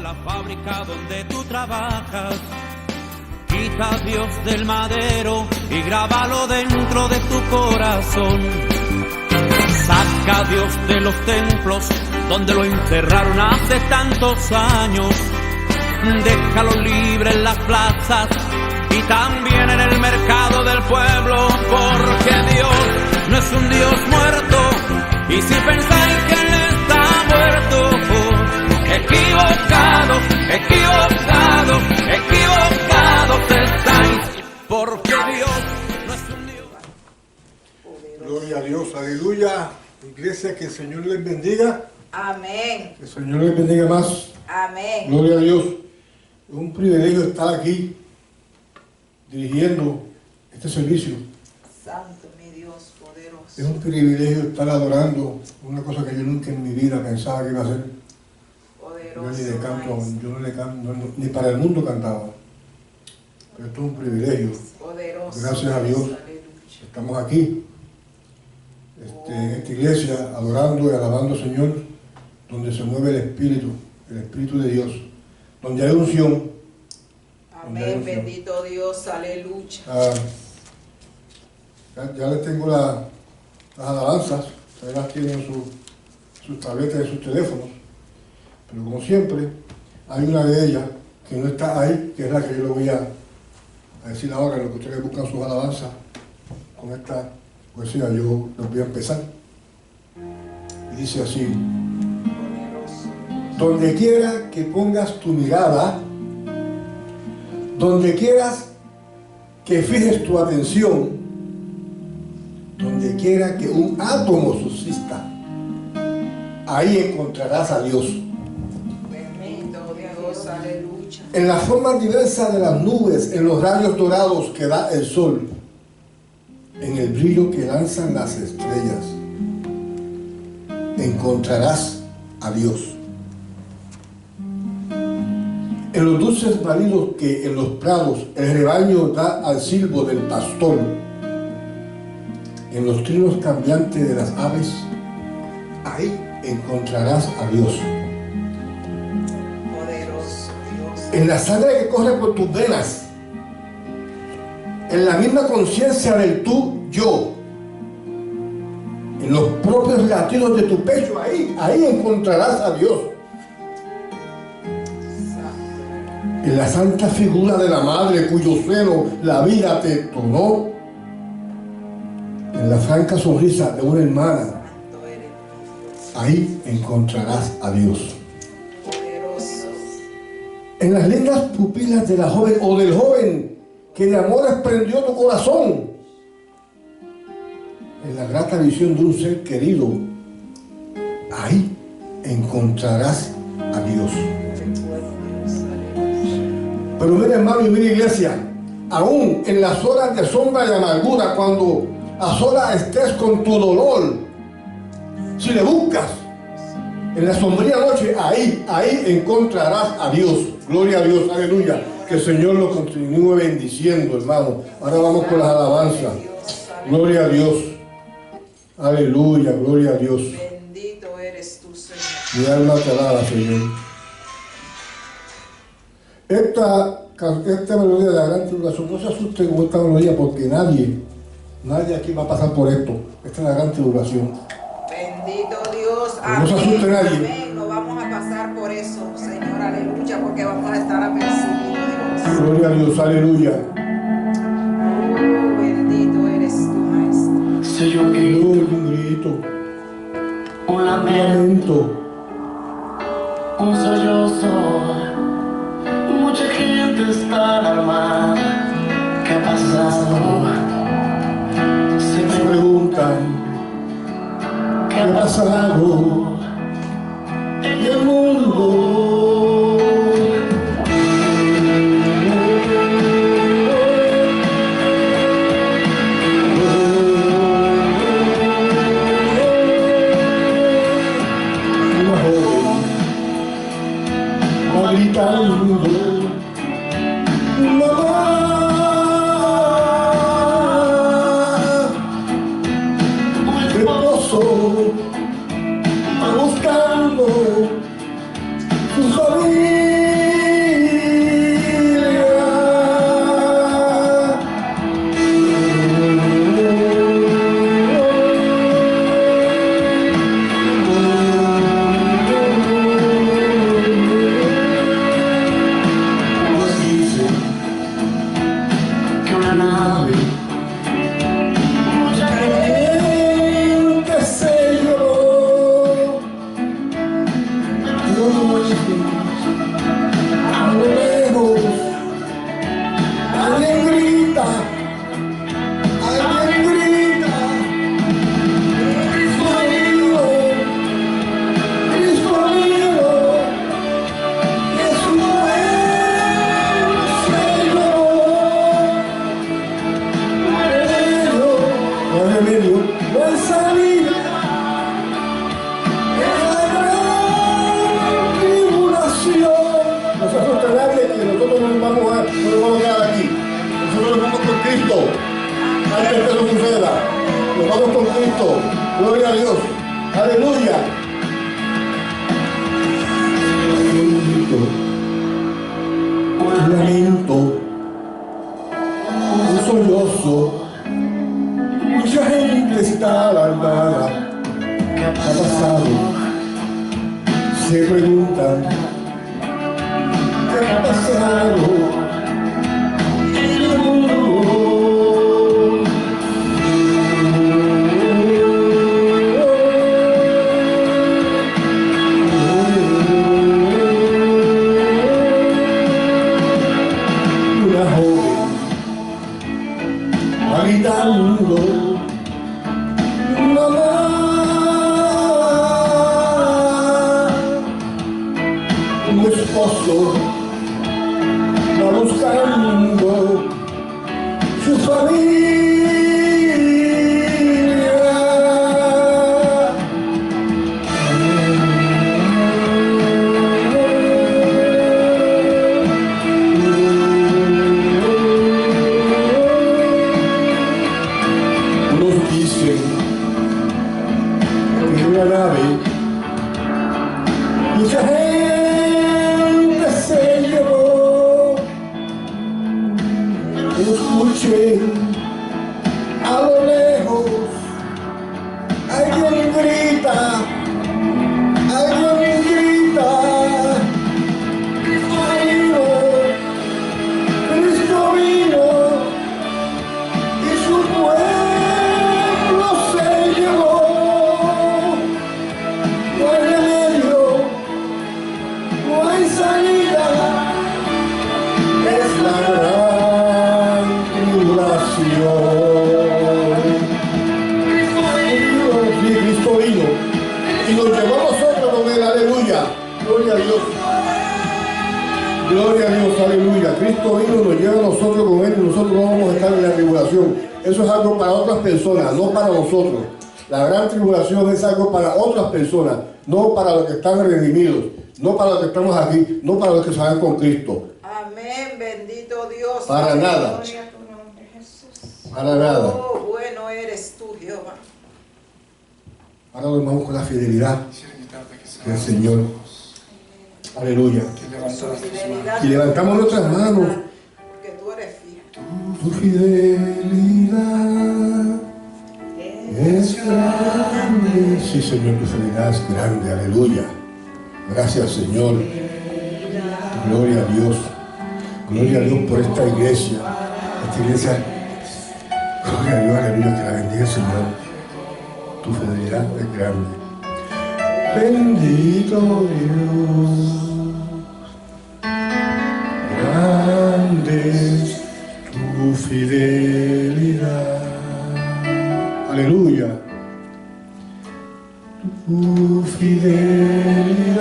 la fábrica donde tú trabajas. Quita a Dios del madero y grábalo dentro de tu corazón. Saca a Dios de los templos donde lo encerraron hace tantos años. Déjalo libre en las plazas y también en el mercado del pueblo, porque Dios no es un Dios muerto. Y si pensáis que Él está muerto, equivocados, equivocados, equivocados estáis, porque Dios no es un Dios. Gloria a Dios, aleluya. Iglesia, que el Señor les bendiga. Amén. Que el Señor les bendiga más. Amén. Gloria a Dios. Es un privilegio estar aquí dirigiendo este servicio. Santo mi Dios poderoso. Es un privilegio estar adorando, una cosa que yo nunca en mi vida pensaba que iba a hacer. Poderoso. Yo ni de canto, yo no le canto, ni para el mundo cantaba. Pero esto es un privilegio. Poderoso. Gracias a Dios. Aleluya. Estamos aquí, en esta iglesia, adorando y alabando al Señor, donde se mueve el Espíritu de Dios, donde hay unción. Amén. Bendito Dios. Aleluya. Ya les tengo las alabanzas, ustedes las tienen en sus tabletas y sus teléfonos, pero como siempre, hay una de ellas que no está ahí, que es la que yo le voy a decir ahora, en lo que ustedes buscan sus alabanzas. Con esta poesía yo los voy a empezar. Y dice así: donde quiera que pongas tu mirada, donde quieras que fijes tu atención, donde quiera que un átomo subsista, ahí encontrarás a Dios. Bendito Dios. Aleluya. En las formas diversas de las nubes, en los rayos dorados que da el sol, en el brillo que lanzan las estrellas, encontrarás a Dios. En los dulces maridos que en los prados el rebaño da al silbo del pastor, en los trinos cambiantes de las aves, ahí encontrarás a Dios. Poderoso Dios. En la sangre que corre por tus venas, en la misma conciencia del tú, yo, en los propios latidos de tu pecho, ahí encontrarás a Dios. En la santa figura de la madre cuyo seno la vida te tornó, en la franca sonrisa de una hermana, Santo eres Dios. ahí encontrarás a Dios. Poderoso. En las lindas pupilas de la joven o del joven que de amores prendió tu corazón, en la grata visión de un ser querido, ahí encontrarás a Dios. Pero mira, hermano, y mira, iglesia, aún en las horas de sombra y amargura, cuando a solas estés con tu dolor, si le buscas en la sombría noche, ahí encontrarás a Dios. Gloria a Dios, aleluya. Que el Señor lo continúe bendiciendo, hermano. Ahora vamos con las alabanzas. Gloria a Dios. Aleluya, gloria a Dios. Bendito eres tú, Señor. Mi alma te alaba, Señor. Esta melodía de la gran tribulación, no se asusten con esta melodía, porque nadie aquí va a pasar por esto. Esta es la gran tribulación. Bendito Dios. Que no se asuste nadie. Amén. No vamos a pasar por eso, Señor. Aleluya. Porque vamos a estar apercibidos. Gloria a Dios, aleluya. Oh, bendito eres tú, Maestro. Se yo Un grito, un un lamento, lamento. un sollozo. Mucha gente está alarmada. ¿Qué ha pasado? Se Se preguntan preguntan, qué ¿qué ha ha pasado pasado en el mundo. Una joven va gritando, mamá, Un qué esposo pasó, una nave. Mucha gente se llevó, a lo lejos, alguien grita, Cristo mío, Cristo mío, Jesús se llevó. No hay remedio, no hay salida. No se asusta nadie que nosotros no nos vamos a quedar aquí. Nosotros nos vamos con Cristo. Antes que eso suceda, nos vamos con Cristo. Gloria a Dios. Aleluya. Un lamento, un sollozo. Mucha gente está alarmada. ¿Qué ha pasado? Se preguntan. ¿Qué ha pasado en el mundo? Una joven va gritando, mamá. Un esposo va buscando su familia. Unos dicen que en una nave mucha gente se llevó. Escuchen a lo lejos, alguien grita, Cristo vino, y su pueblo se llevó. No hay remedio, no hay salida, es la gran tribulación. Cristo vino y nos llevó a nosotros con él. Aleluya. Gloria a Dios. Gloria a Dios, aleluya. Cristo vino y nos lleva a nosotros con él y nosotros no vamos a estar en la tribulación. Eso es algo para otras personas, no para nosotros. La gran tribulación es algo para otras personas, no para los que están redimidos, no para los que estamos aquí, no para los que se van con Cristo. Amén, bendito Dios. Para nada. Gloria a tu nombre, Jesús. Para nada. Oh, bueno eres tú, Jehová. Ahora nos vamos con la fidelidad del Señor. Aleluya. Y levantamos nuestras manos. Porque tú eres fiel. Tu fidelidad es grande. Sí, Señor, tu fidelidad es grande. Aleluya. Gracias, Señor. Gloria a Dios. Gloria a Dios por esta iglesia. Gloria a Dios, aleluya. Que la bendiga el Señor. Tu fidelidad es grande. Bendito Dios. Grande es tu fidelidad. Aleluya. Tu fidelidad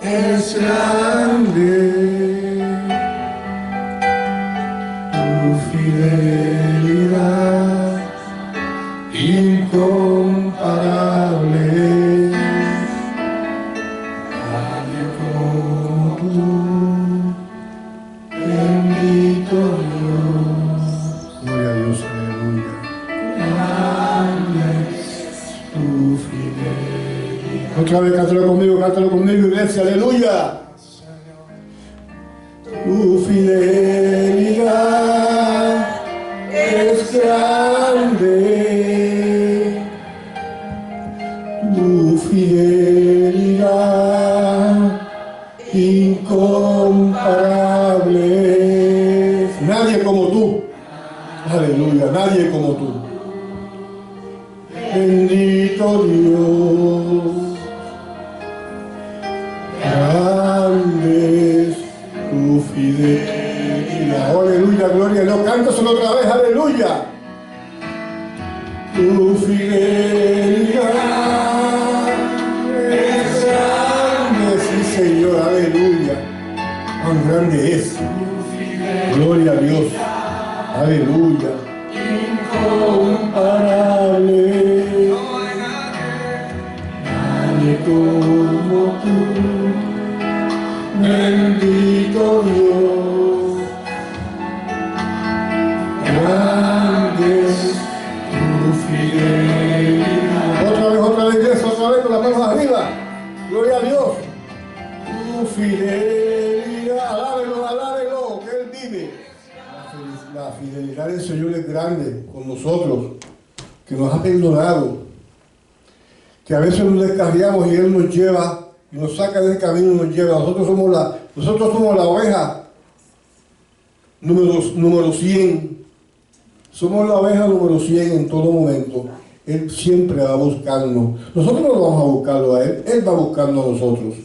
es grande. Tu fidelidad incomparable. Nadie como tú. Bendito Dios. Gloria a Dios, aleluya. Grande es tu fidelidad. Otra vez, cántalo conmigo, iglesia, aleluya. Tu fidelidad es grande. Tu fidelidad incomparable. Nadie aleluya, nadie como tú. Bendito Dios, grande es tu fidelidad. Aleluya, gloria a Dios. Cántaselo otra vez, aleluya. Tu fidelidad es grande, sí Señor, aleluya. Cuán grande es. Gloria a Dios, aleluya. Incomparable, nadie como tú, bendito Dios, grande es tu fidelidad. Otra vez, iglesia, otra vez con las manos arriba. Gloria a Dios. Tu fidelidad, alábelo, que Él vive. La fidelidad del Señor es grande con nosotros, que nos ha perdonado, que a veces nos descarriamos y Él nos lleva, y nos saca del camino y nos lleva. Nosotros somos la oveja número 100. Somos la oveja número 100 en todo momento. Él siempre va a buscarnos. Nosotros no vamos a buscarlo a Él, Él va a buscarnos a nosotros,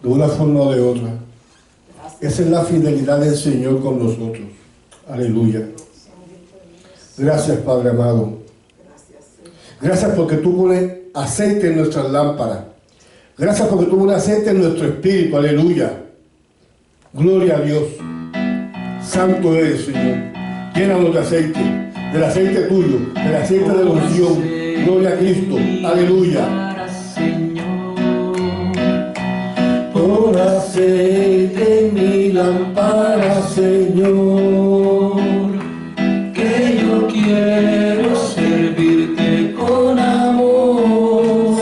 de una forma o de otra. Esa es la fidelidad del Señor con nosotros. Aleluya. Gracias, Padre amado. Gracias porque tú pones aceite en nuestras lámparas. Gracias porque tú pones aceite en nuestro espíritu. Aleluya. Gloria a Dios. Santo eres, Señor. Llénanos de aceite, del aceite tuyo, del aceite de la unción. Gloria a Cristo. Aleluya. Pon aceite en mi lámpara, Señor, que yo quiero servirte con amor.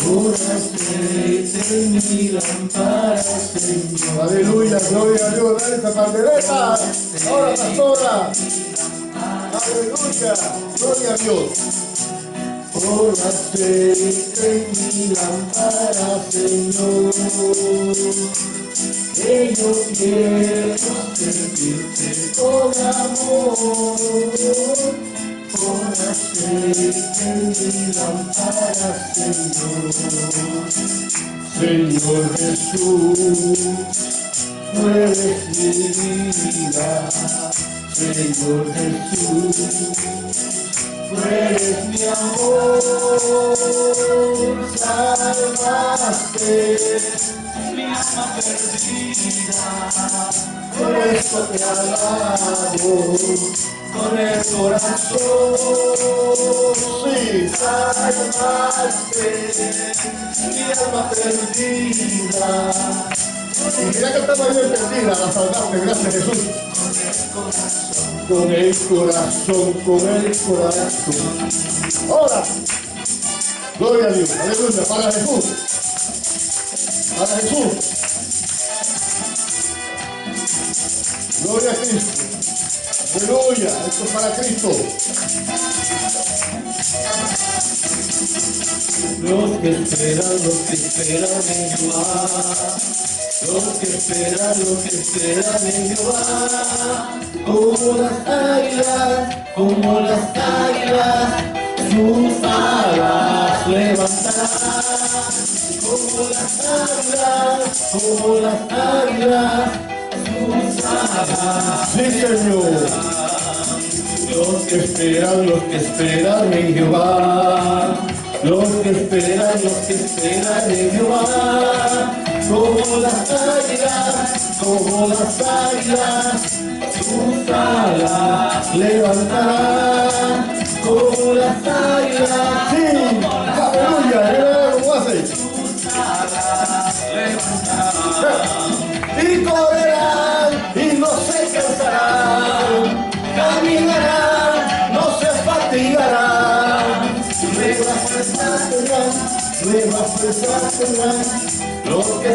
Pon aceite en mi lámpara, Señor. Aleluya, gloria a Dios. Dale esta pandereta. Ahora, pastora. Aleluya, gloria a Dios. Por aceite en mi lámpara, Señor, que yo quiero servirte con amor. Por aceite en mi lámpara, Señor. Señor Jesús, tú eres mi vida. Señor Jesús, tú eres mi amor, salvaste mi alma perdida, por eso te alabo con el corazón. Sí, salvaste mi alma perdida. Y mira que estaba yo perdida, la salvaste, gracias Jesús. Con el corazón, con el corazón. Ahora, gloria a Dios, aleluya, para Jesús. Para Jesús. Gloria a Cristo. Aleluya, esto es para Cristo. Los que esperan en Jehová. Los que esperan en Jehová, como las águilas, sus alas levantarán, como las águilas, sus alas. Sí, Señor. Los que esperan en Jehová, los que esperan en Jehová, como las águilas, sus alas levantarán, como las águilas. Sí, aleluya, ¿cómo hace? Sus alas levantarán, y correrán, y no se cansarán, caminarán, no se fatigarán, nuevas fuerzas tendrán. Los que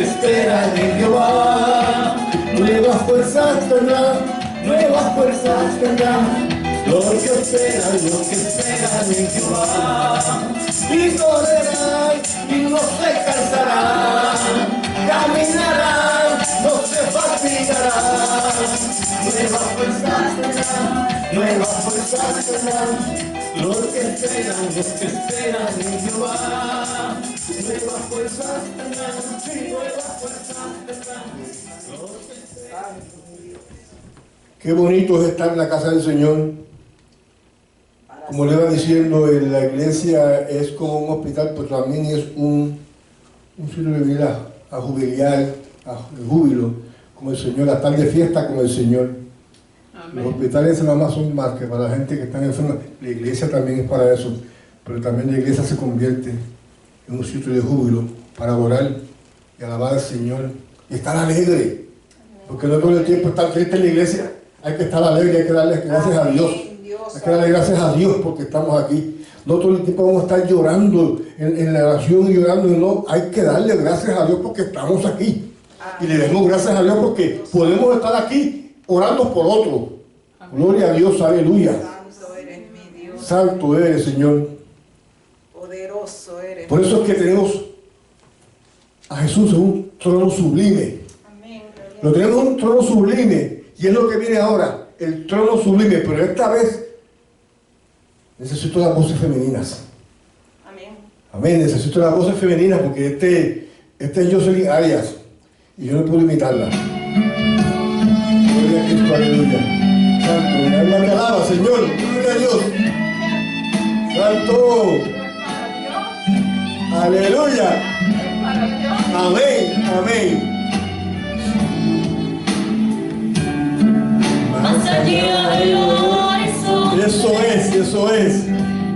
esperan en Jehová, nuevas fuerzas tendrán. Los que esperan en Jehová, y correrán, y no se cansarán, caminarán, no se fatigarán. Nuevas fuerzas tendrán los que esperan en Jehová. Nuevas fuerzas tendrán, sí, nuevas fuerzas tendrán los que esperan. Qué bonito es estar en la casa del Señor. Como le iba diciendo, la iglesia es como un hospital, pero también es un sitio de vida a jubilar, de júbilo, como el Señor, a estar de fiesta con el Señor. Amén. Los hospitales nada más son más que para la gente que está enferma. La iglesia también es para eso, pero también la iglesia se convierte en un sitio de júbilo para adorar y alabar al Señor y estar alegre, porque no todo el tiempo estar triste en la iglesia. Hay que estar alegre, hay que darle gracias a Dios. Hay que darle gracias a Dios porque estamos aquí. No todo el tiempo vamos a estar llorando en la oración y llorando. No, hay que darle gracias a Dios porque estamos aquí. Y le damos gracias a Dios porque podemos estar aquí orando por otro. Gloria a Dios, aleluya. Santo eres mi Dios. Santo eres, Señor. Poderoso eres. Por eso es que tenemos a Jesús en un trono sublime. Amén. Lo tenemos en un trono sublime. Y es lo que viene ahora, el trono sublime. Pero esta vez necesito las voces femeninas. Amén. Amén, necesito las voces femeninas porque este es Jocelyn Arias y yo no puedo imitarla. Gloria a Cristo, aleluya. Santo, mi alma te alaba, Señor. Gloria a Dios. Santo. Aleluya. Amén, amén. Más allá del horizonte. Eso es.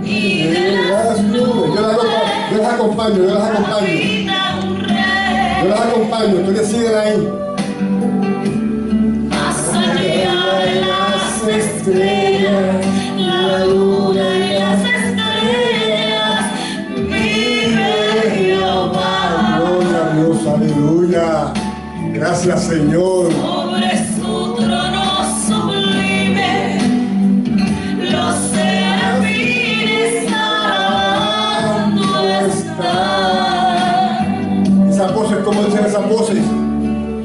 Y de las nubes. Yo las acompaño. Yo las acompaño, ustedes siguen ahí. Más allá de las estrellas, la luna y las estrellas, vive Jehová. Gloria a Dios, aleluya. Gracias, Señor. Sobre su trono sublime, los serafines alabando están. Esas voces, ¿cómo dicen esas voces?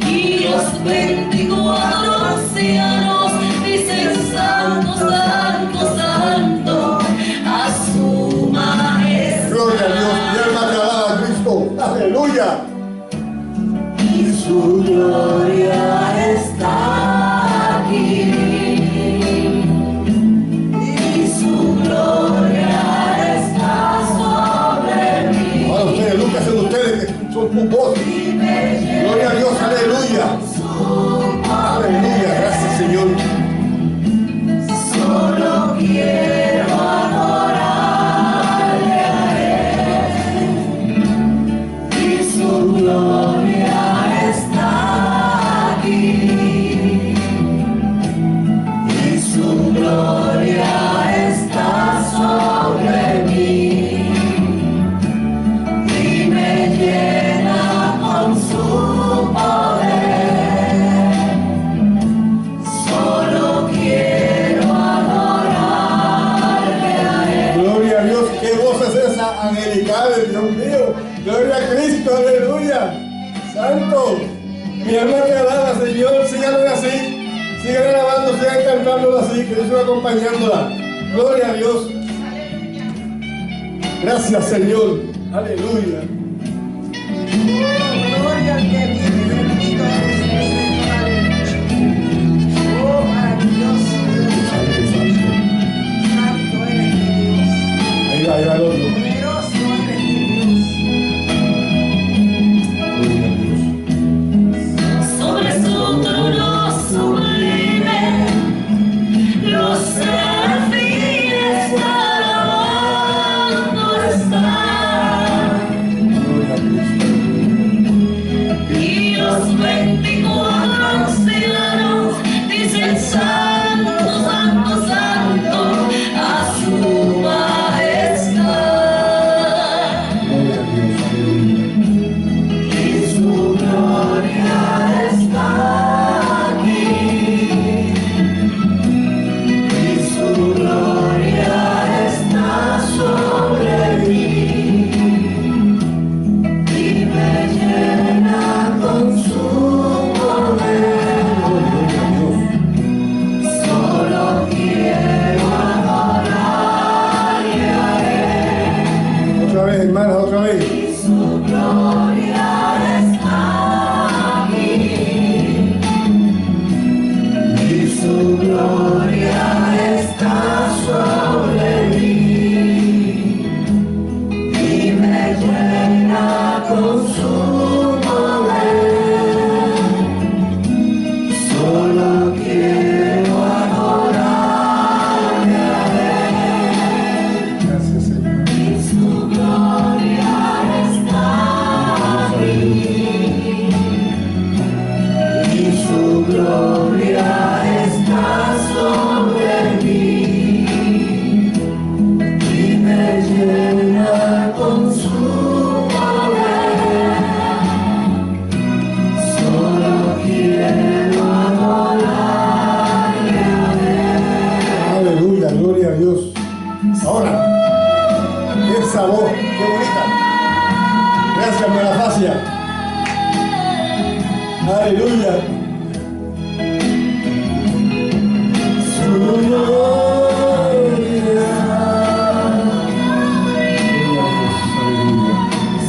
Y los 24 ancianos dicen santo, santo, santo a su majestad. Gloria a Dios, mi alma te alaba, Cristo. Aleluya. Y su gloria está aquí. Y su gloria está sobre mí. Ahora ustedes, Lucas, son ustedes que son tus voces. Gloria a Dios, aleluya. Aleluya, gracias, Señor. Solo quiero adorarle a Él. Y su gloria está aquí. Y su gloria está sobre mí. Y me llena con su poder. Solo quiero adorarle a Él. Gloria a Dios, qué voz es esa angelical, Dios mío. Gloria a Cristo, aleluya. Santo, mi alma te alaba, Señor. Síganlo así, sigan alabando, sigan cantándolo así, que yo estoy acompañándola. Gloria a Dios. Gracias, Señor. Aleluya. Gloria al que vive, bendito eres el Señor, aleluya. Oh, maravilloso Dios. Santo eres mi Dios. Ahí va el otro. Poderoso eres mi Gloria a Dios. Sobre su trono sublime, los serafines alabando están. Gloria a Cristo. Y gloria está sobre mí y me llena con su poder. Solo quiero adorarle a Él. Aleluya, gloria a Dios. Ahora, esa voz, qué bonita. Gracias, Melafasia. Aleluya. Su gloria. Aleluya.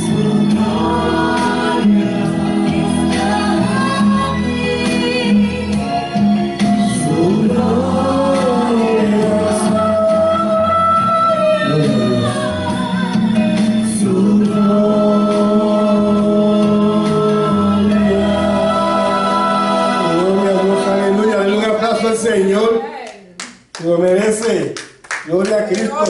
Su gloria está aquí. Su gloria. Gloria a Dios. Su Gloria a Dios, aleluya. Dale un aplauso al Señor. Que lo merece. Gloria a Cristo.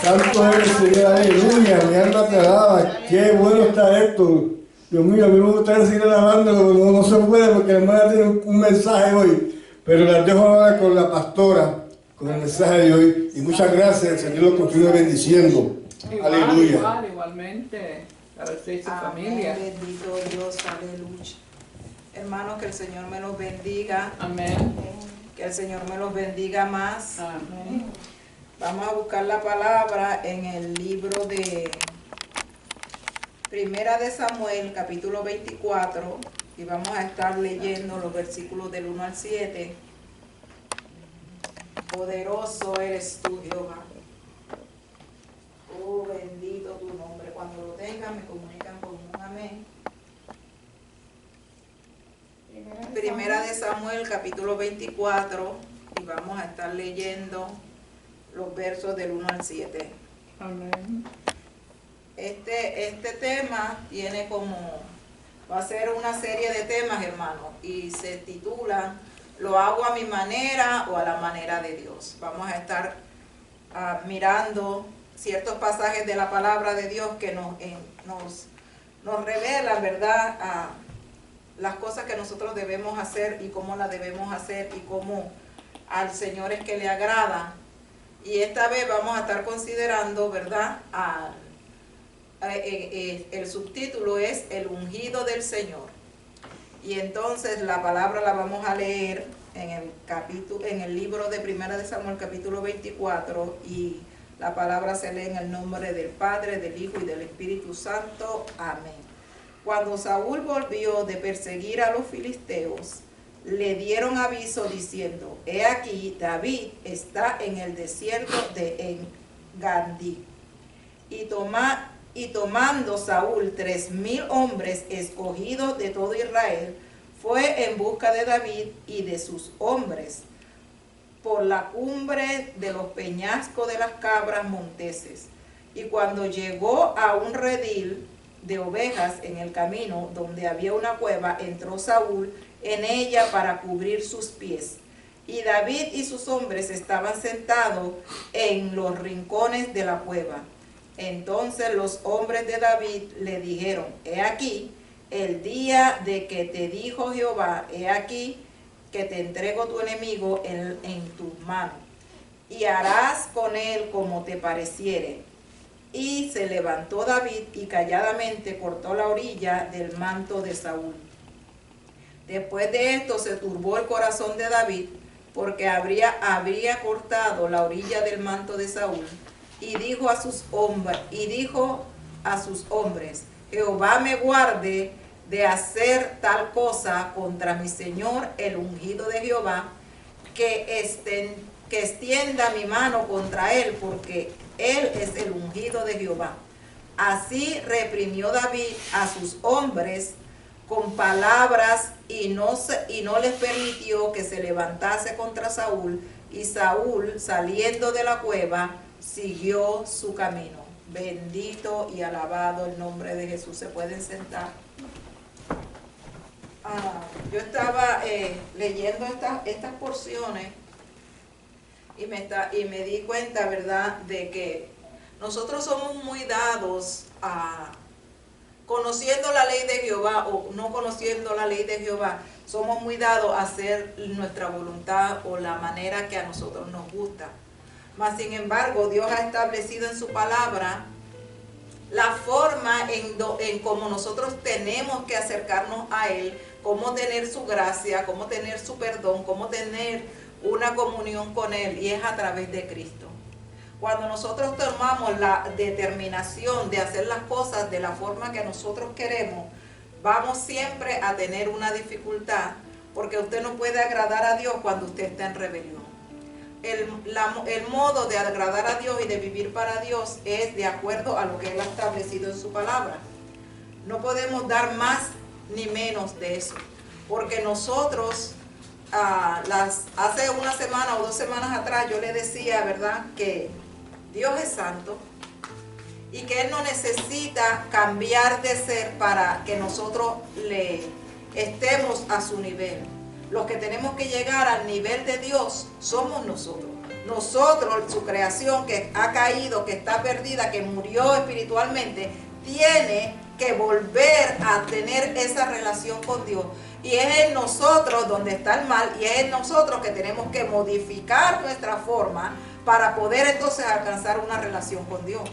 Santo eres, Señor, aleluya. Mi alma te alaba. Qué bueno está esto. Dios mío, a mí me gustaría seguir alabando, pero no se puede porque la hermana tiene un mensaje hoy. Pero la dejo ahora con la pastora, con el mensaje de hoy. Y muchas gracias. El Señor lo continúe bendiciendo. Aleluya. Igualmente, para usted y su Amén, familia. bendito Dios, aleluya. Hermanos, que el Señor me los bendiga, Amén. que el Señor me los bendiga más. Amén. Vamos a buscar la palabra en el libro de Primera de Samuel, capítulo 24, y vamos a estar leyendo los versículos del 1 al 7. Poderoso eres tú, Jehová. Oh, bendito tu nombre. Cuando lo tengan, me comunican con un amén. Primera de Samuel, capítulo 24, y vamos a estar leyendo los versos del 1 al 7. Amén. Este tema tiene va a ser una serie de temas, hermanos, y se titula "Lo hago a mi manera o a la manera de Dios". Vamos a estar mirando ciertos pasajes de la palabra de Dios que nos revelan, ¿verdad?, las cosas que nosotros debemos hacer y cómo las debemos hacer y cómo al Señor es que le agrada. Y esta vez vamos a estar considerando, ¿verdad?, el subtítulo es "El ungido del Señor". Y entonces la palabra la vamos a leer en el libro de Primera de Samuel, capítulo 24, y la palabra se lee en el nombre del Padre, del Hijo y del Espíritu Santo. Amén. Cuando Saúl volvió de perseguir a los filisteos, le dieron aviso diciendo: "He aquí, David está en el desierto de En-Gandí". Y tomando Saúl 3,000 hombres escogidos de todo Israel, fue en busca de David y de sus hombres por la cumbre de los peñascos de las cabras monteses. Y cuando llegó a un redil de ovejas en el camino donde había una cueva, entró Saúl en ella para cubrir sus pies. Y David y sus hombres estaban sentados en los rincones de la cueva. Entonces los hombres de David le dijeron: "He aquí, el día de que te dijo Jehová, he aquí que te entrego tu enemigo en tus manos, y harás con él como te pareciere". Y se levantó David y calladamente cortó la orilla del manto de Saúl. Después de esto se turbó el corazón de David, porque habría cortado la orilla del manto de Saúl, y dijo a sus hombres: "Jehová me guarde de hacer tal cosa contra mi señor el ungido de Jehová, que extienda mi mano contra él, porque él es el ungido de Jehová". Así reprimió David a sus hombres con palabras y no les permitió que se levantase contra Saúl. Y Saúl, saliendo de la cueva, siguió su camino. Bendito y alabado el nombre de Jesús. Se pueden sentar. Yo estaba leyendo estas porciones y me di cuenta, ¿verdad?, de que nosotros somos muy dados a conociendo la ley de Jehová o no conociendo la ley de Jehová, somos muy dados a hacer nuestra voluntad o la manera que a nosotros nos gusta. Mas sin embargo, Dios ha establecido en su palabra la forma en cómo nosotros tenemos que acercarnos a Él, cómo tener su gracia, cómo tener su perdón, cómo tener una comunión con Él, y es a través de Cristo. Cuando nosotros tomamos la determinación de hacer las cosas de la forma que nosotros queremos, vamos siempre a tener una dificultad, porque usted no puede agradar a Dios cuando usted está en rebelión. El modo de agradar a Dios y de vivir para Dios es de acuerdo a lo que Él ha establecido en su palabra. No podemos dar más ni menos de eso, porque nosotros, hace una semana o 2 semanas atrás, yo le decía, ¿verdad?, que Dios es santo y que Él no necesita cambiar de ser para que nosotros le estemos a su nivel. Los que tenemos que llegar al nivel de Dios somos nosotros. Nosotros, su creación que ha caído, que está perdida, que murió espiritualmente, tiene que volver a tener esa relación con Dios. Y es en nosotros donde está el mal, y es en nosotros que tenemos que modificar nuestra forma para poder entonces alcanzar una relación con Dios.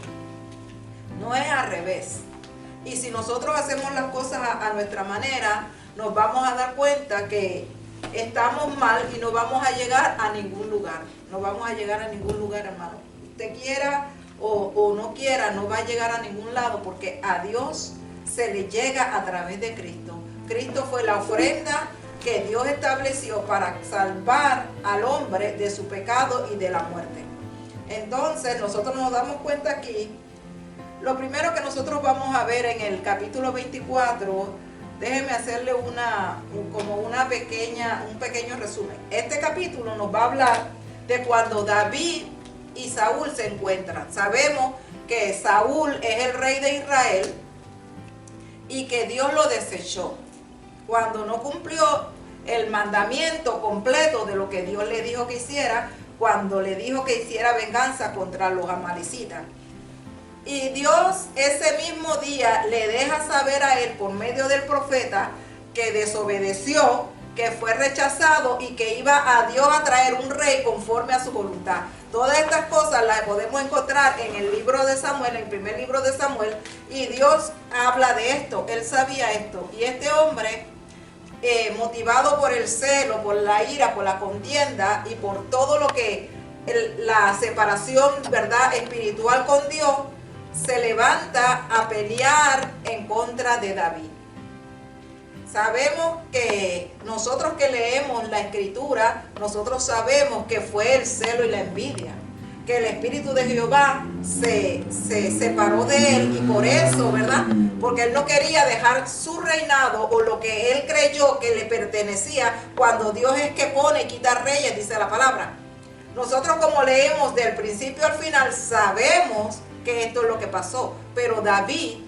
No es al revés. Y si nosotros hacemos las cosas a nuestra manera, nos vamos a dar cuenta que estamos mal y no vamos a llegar a ningún lugar. No vamos a llegar a ningún lugar, hermano. Usted quiera o no quiera, no va a llegar a ningún lado, porque a Dios se le llega a través de Cristo. Cristo fue la ofrenda que Dios estableció para salvar al hombre de su pecado y de la muerte. Entonces nosotros nos damos cuenta aquí. Lo primero que nosotros vamos a ver en el capítulo 24, déjenme hacerle un pequeño resumen. Este capítulo nos va a hablar de cuando David y Saúl se encuentran. Sabemos que Saúl es el rey de Israel y que Dios lo desechó cuando no cumplió el mandamiento completo de lo que Dios le dijo que hiciera, cuando le dijo que hiciera venganza contra los amalecitas. Y Dios ese mismo día le deja saber a él por medio del profeta que desobedeció, que fue rechazado y que iba a Dios a traer un rey conforme a su voluntad. Todas estas cosas las podemos encontrar en el libro de Samuel, en el primer libro de Samuel, y Dios habla de esto, él sabía esto. Y este hombre, motivado por el celo, por la ira, por la contienda y por todo lo que la separación, ¿verdad?, espiritual con Dios, se levanta a pelear en contra de David. Sabemos que nosotros que leemos la escritura, nosotros sabemos que fue el celo y la envidia, que el Espíritu de Jehová se separó de él, y por eso, ¿verdad?, porque él no quería dejar su reinado o lo que él creyó que le pertenecía, cuando Dios es que pone y quita reyes, dice la palabra. Nosotros, como leemos del principio al final, sabemos que esto es lo que pasó, pero David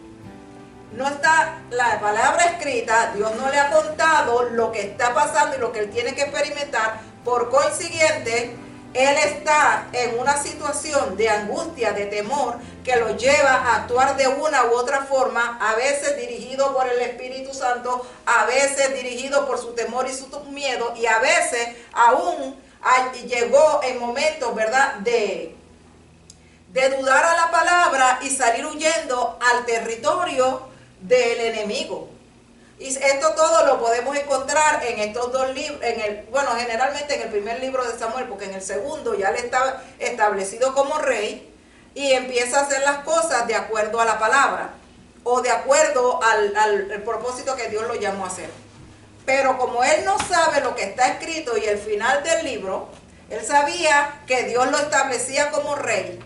no está la palabra escrita, Dios no le ha contado lo que está pasando y lo que él tiene que experimentar. Por consiguiente, él está en una situación de angustia, de temor, que lo lleva a actuar de una u otra forma, a veces dirigido por el Espíritu Santo, a veces dirigido por su temor y su miedo, y a veces aún llegó en momentos, ¿verdad?, de dudar a la palabra y salir huyendo al territorio del enemigo. Y esto todo lo podemos encontrar en estos 2 libros, generalmente en el primer libro de Samuel, porque en el segundo ya le está establecido como rey y empieza a hacer las cosas de acuerdo a la palabra o de acuerdo al propósito que Dios lo llamó a hacer. Pero como él no sabe lo que está escrito y el final del libro, él sabía que Dios lo establecía como rey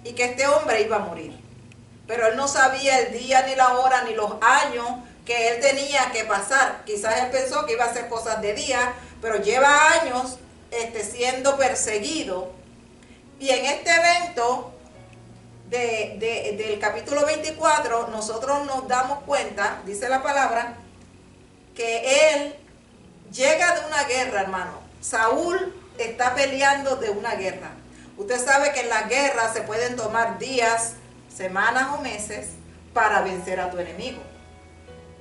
y que este hombre iba a morir. Pero él no sabía el día, ni la hora, ni los años que él tenía que pasar. Quizás él pensó que iba a hacer cosas de día, pero lleva años siendo perseguido. Y en este evento del capítulo 24, nosotros nos damos cuenta, dice la palabra, que él llega de una guerra, hermano. Saúl está peleando de una guerra. Usted sabe que en la guerra se pueden tomar días, semanas o meses para vencer a tu enemigo.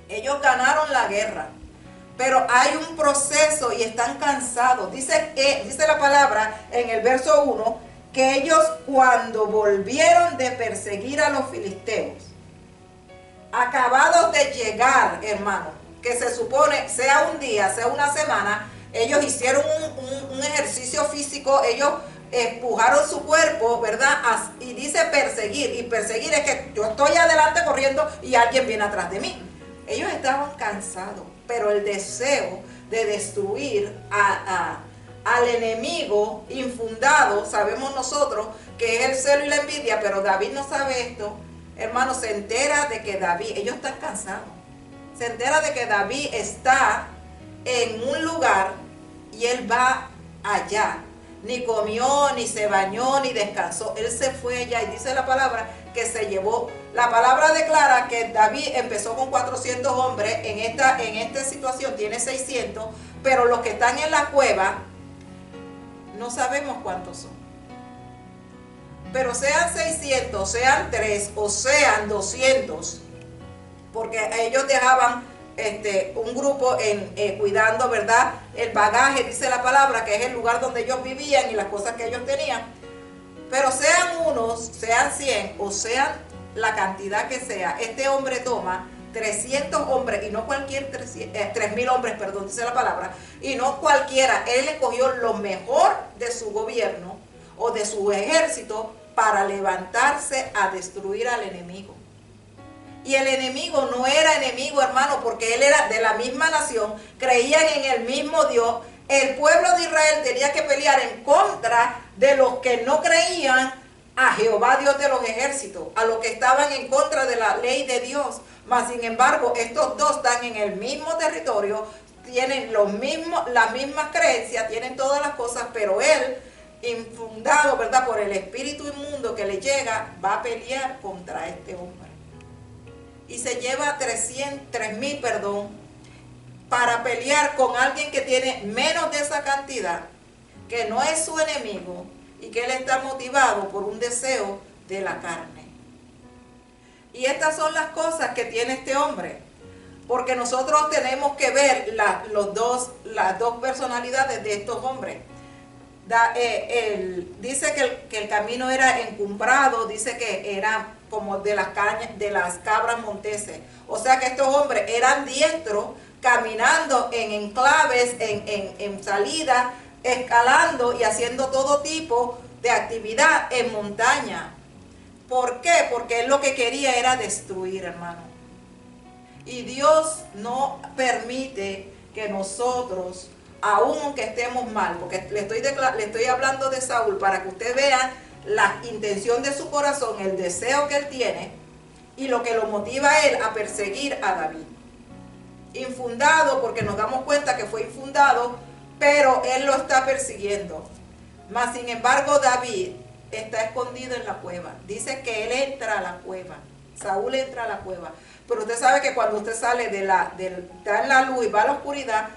Ellos ganaron la guerra, pero hay un proceso y están cansados. Dice la palabra en el verso 1 que ellos, cuando volvieron de perseguir a los filisteos, acabados de llegar, hermano, que se supone sea un día, sea una semana, ellos hicieron un ejercicio físico, ellos empujaron su cuerpo, ¿verdad? Y dice perseguir, y perseguir es que yo estoy adelante corriendo y alguien viene atrás de mí. Ellos estaban cansados, pero el deseo de destruir al enemigo infundado, sabemos nosotros que es el celo y la envidia, pero David no sabe esto. Hermano, se entera de que David, ellos están cansados, se entera de que David está en un lugar y él va allá. Ni comió, ni se bañó, ni descansó. Él se fue allá y dice la palabra que se llevó. La palabra declara que David empezó con 400 hombres. En esta situación tiene 600, pero los que están en la cueva no sabemos cuántos son. Pero sean 600, sean 3 o sean 200, porque ellos dejaban un grupo cuidando, ¿verdad?, el bagaje, dice la palabra, que es el lugar donde ellos vivían y las cosas que ellos tenían. Pero sean unos, sean 100 o sean la cantidad que sea, este hombre toma 300 hombres y no cualquier 3.000 hombres, perdón, dice la palabra, y no cualquiera. Él escogió lo mejor de su gobierno o de su ejército para levantarse a destruir al enemigo. Y el enemigo no era enemigo, hermano, porque él era de la misma nación, creían en el mismo Dios. El pueblo de Israel tenía que pelear en contra de los que no creían a Jehová, Dios de los ejércitos, a los que estaban en contra de la ley de Dios. Mas, sin embargo, estos dos están en el mismo territorio, tienen las mismas creencias, tienen todas las cosas, pero él, infundado, ¿verdad?, por el espíritu inmundo que le llega, va a pelear contra este hombre. Y se lleva 3.000, para pelear con alguien que tiene menos de esa cantidad, que no es su enemigo y que él está motivado por un deseo de la carne. Y estas son las cosas que tiene este hombre, porque nosotros tenemos que ver las dos personalidades de estos hombres. Dice que el camino era encumbrado, dice que era como de las cabras monteses. O sea que estos hombres eran diestros, caminando en enclaves, en salida, escalando y haciendo todo tipo de actividad en montaña. ¿Por qué? Porque él lo que quería era destruir, hermano. Y Dios no permite que nosotros, aun aunque estemos mal, porque le estoy hablando de Saúl para que usted vea la intención de su corazón, el deseo que él tiene y lo que lo motiva a él a perseguir a David. Infundado, porque nos damos cuenta que fue infundado, pero él lo está persiguiendo. Mas sin embargo David está escondido en la cueva. Dice que él entra a la cueva, Saúl entra a la cueva. Pero usted sabe que cuando usted sale está en la luz y va a la oscuridad,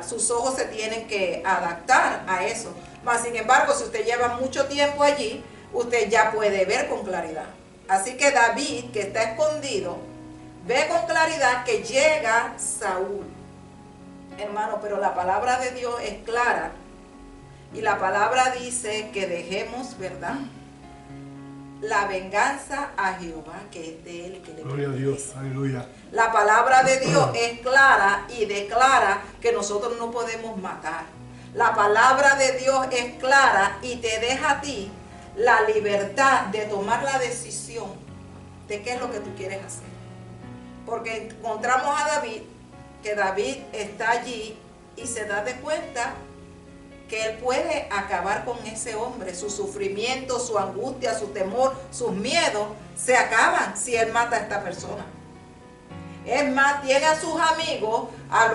sus ojos se tienen que adaptar a eso. Mas sin embargo, si usted lleva mucho tiempo allí, usted ya puede ver con claridad. Así que David, que está escondido, ve con claridad que llega Saúl. Hermano, pero la palabra de Dios es clara. Y la palabra dice que dejemos, ¿verdad?, la venganza a Jehová, que es de él, que le Gloria a Dios, aleluya. La palabra de Dios es clara y declara que nosotros no podemos matar. La palabra de Dios es clara y te deja a ti la libertad de tomar la decisión de qué es lo que tú quieres hacer. Porque encontramos a David, que David está allí y se da de cuenta que él puede acabar con ese hombre. Su sufrimiento, su angustia, su temor, sus miedos se acaban si él mata a esta persona. Es más, tiene a sus amigos, a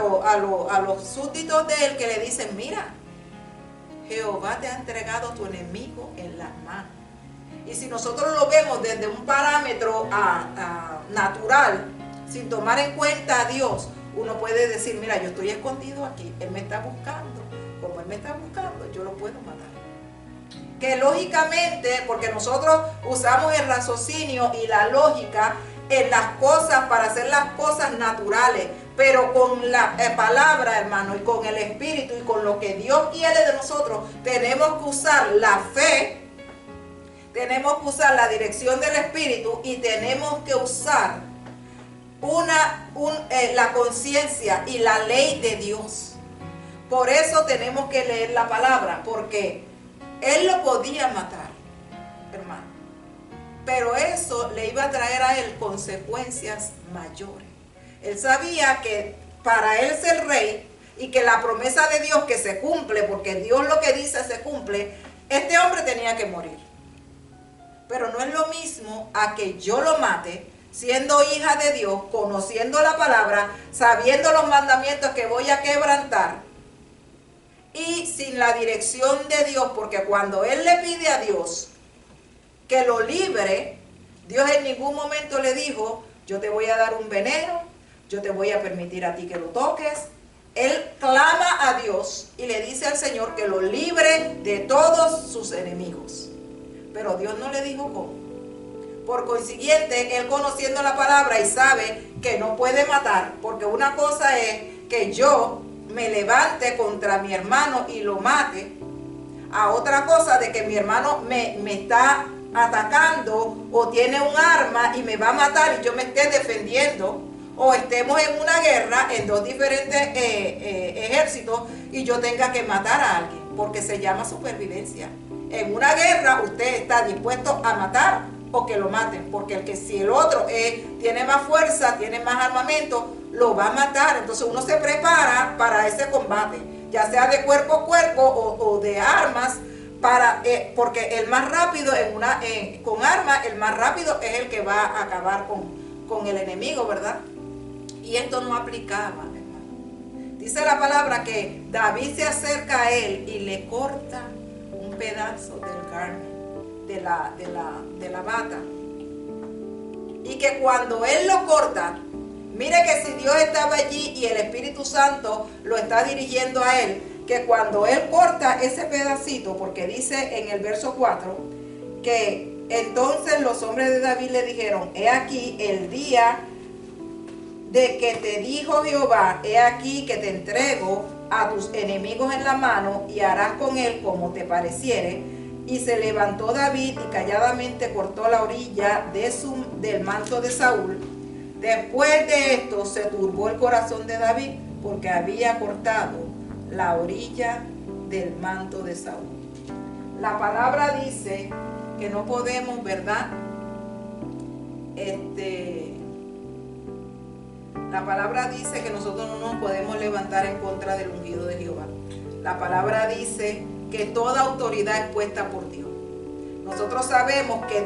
los súbditos de él, que le dicen: mira, Jehová te ha entregado a tu enemigo en las manos. Y si nosotros lo vemos desde un parámetro natural, sin tomar en cuenta a Dios, uno puede decir: mira, yo estoy escondido aquí, él me está buscando. Como él me está buscando, yo lo puedo matar. Que lógicamente, porque nosotros usamos el raciocinio y la lógica, en las cosas, para hacer las cosas naturales, pero con la palabra, hermano, y con el Espíritu y con lo que Dios quiere de nosotros, tenemos que usar la fe, tenemos que usar la dirección del Espíritu y tenemos que usar la conciencia y la ley de Dios. Por eso tenemos que leer la palabra, porque él lo podía matar, hermano, pero eso le iba a traer a él consecuencias mayores. Él sabía que para él ser rey y que la promesa de Dios que se cumple, porque Dios lo que dice se cumple, este hombre tenía que morir. Pero no es lo mismo a que yo lo mate, siendo hija de Dios, conociendo la palabra, sabiendo los mandamientos que voy a quebrantar, y sin la dirección de Dios, porque cuando él le pide a Dios que lo libre, Dios en ningún momento le dijo, yo te voy a dar un veneno, yo te voy a permitir a ti que lo toques. Él clama a Dios y le dice al Señor que lo libre de todos sus enemigos. Pero Dios no le dijo cómo. Por consiguiente, él conociendo la palabra y sabe que no puede matar, porque una cosa es que yo me levante contra mi hermano y lo mate, a otra cosa de que mi hermano me está atacando o tiene un arma y me va a matar y yo me esté defendiendo, o estemos en una guerra en dos diferentes ejércitos y yo tenga que matar a alguien, porque se llama supervivencia. En una guerra usted está dispuesto a matar o que lo maten, porque si el otro tiene más fuerza, tiene más armamento, lo va a matar. Entonces uno se prepara para ese combate, ya sea de cuerpo a cuerpo o de armas, porque el más rápido con armas, el más rápido es el que va a acabar con el enemigo, ¿verdad? Y esto no aplicaba, hermano. Dice la palabra que David se acerca a él y le corta un pedazo del carne, de la bata. Y que cuando él lo corta, mire que si Dios estaba allí y el Espíritu Santo lo está dirigiendo a él, que cuando él corta ese pedacito, porque dice en el verso 4, que entonces los hombres de David le dijeron, he aquí el día de que te dijo Jehová, he aquí que te entrego a tus enemigos en la mano y harás con él como te pareciere. Y se levantó David y calladamente cortó la orilla del manto de Saúl. Después de esto se turbó el corazón de David porque había cortado la orilla del manto de Saúl. La palabra dice que no podemos, ¿verdad? La palabra dice que nosotros no nos podemos levantar en contra del ungido de Jehová. La palabra dice que toda autoridad es puesta por Dios. Nosotros sabemos que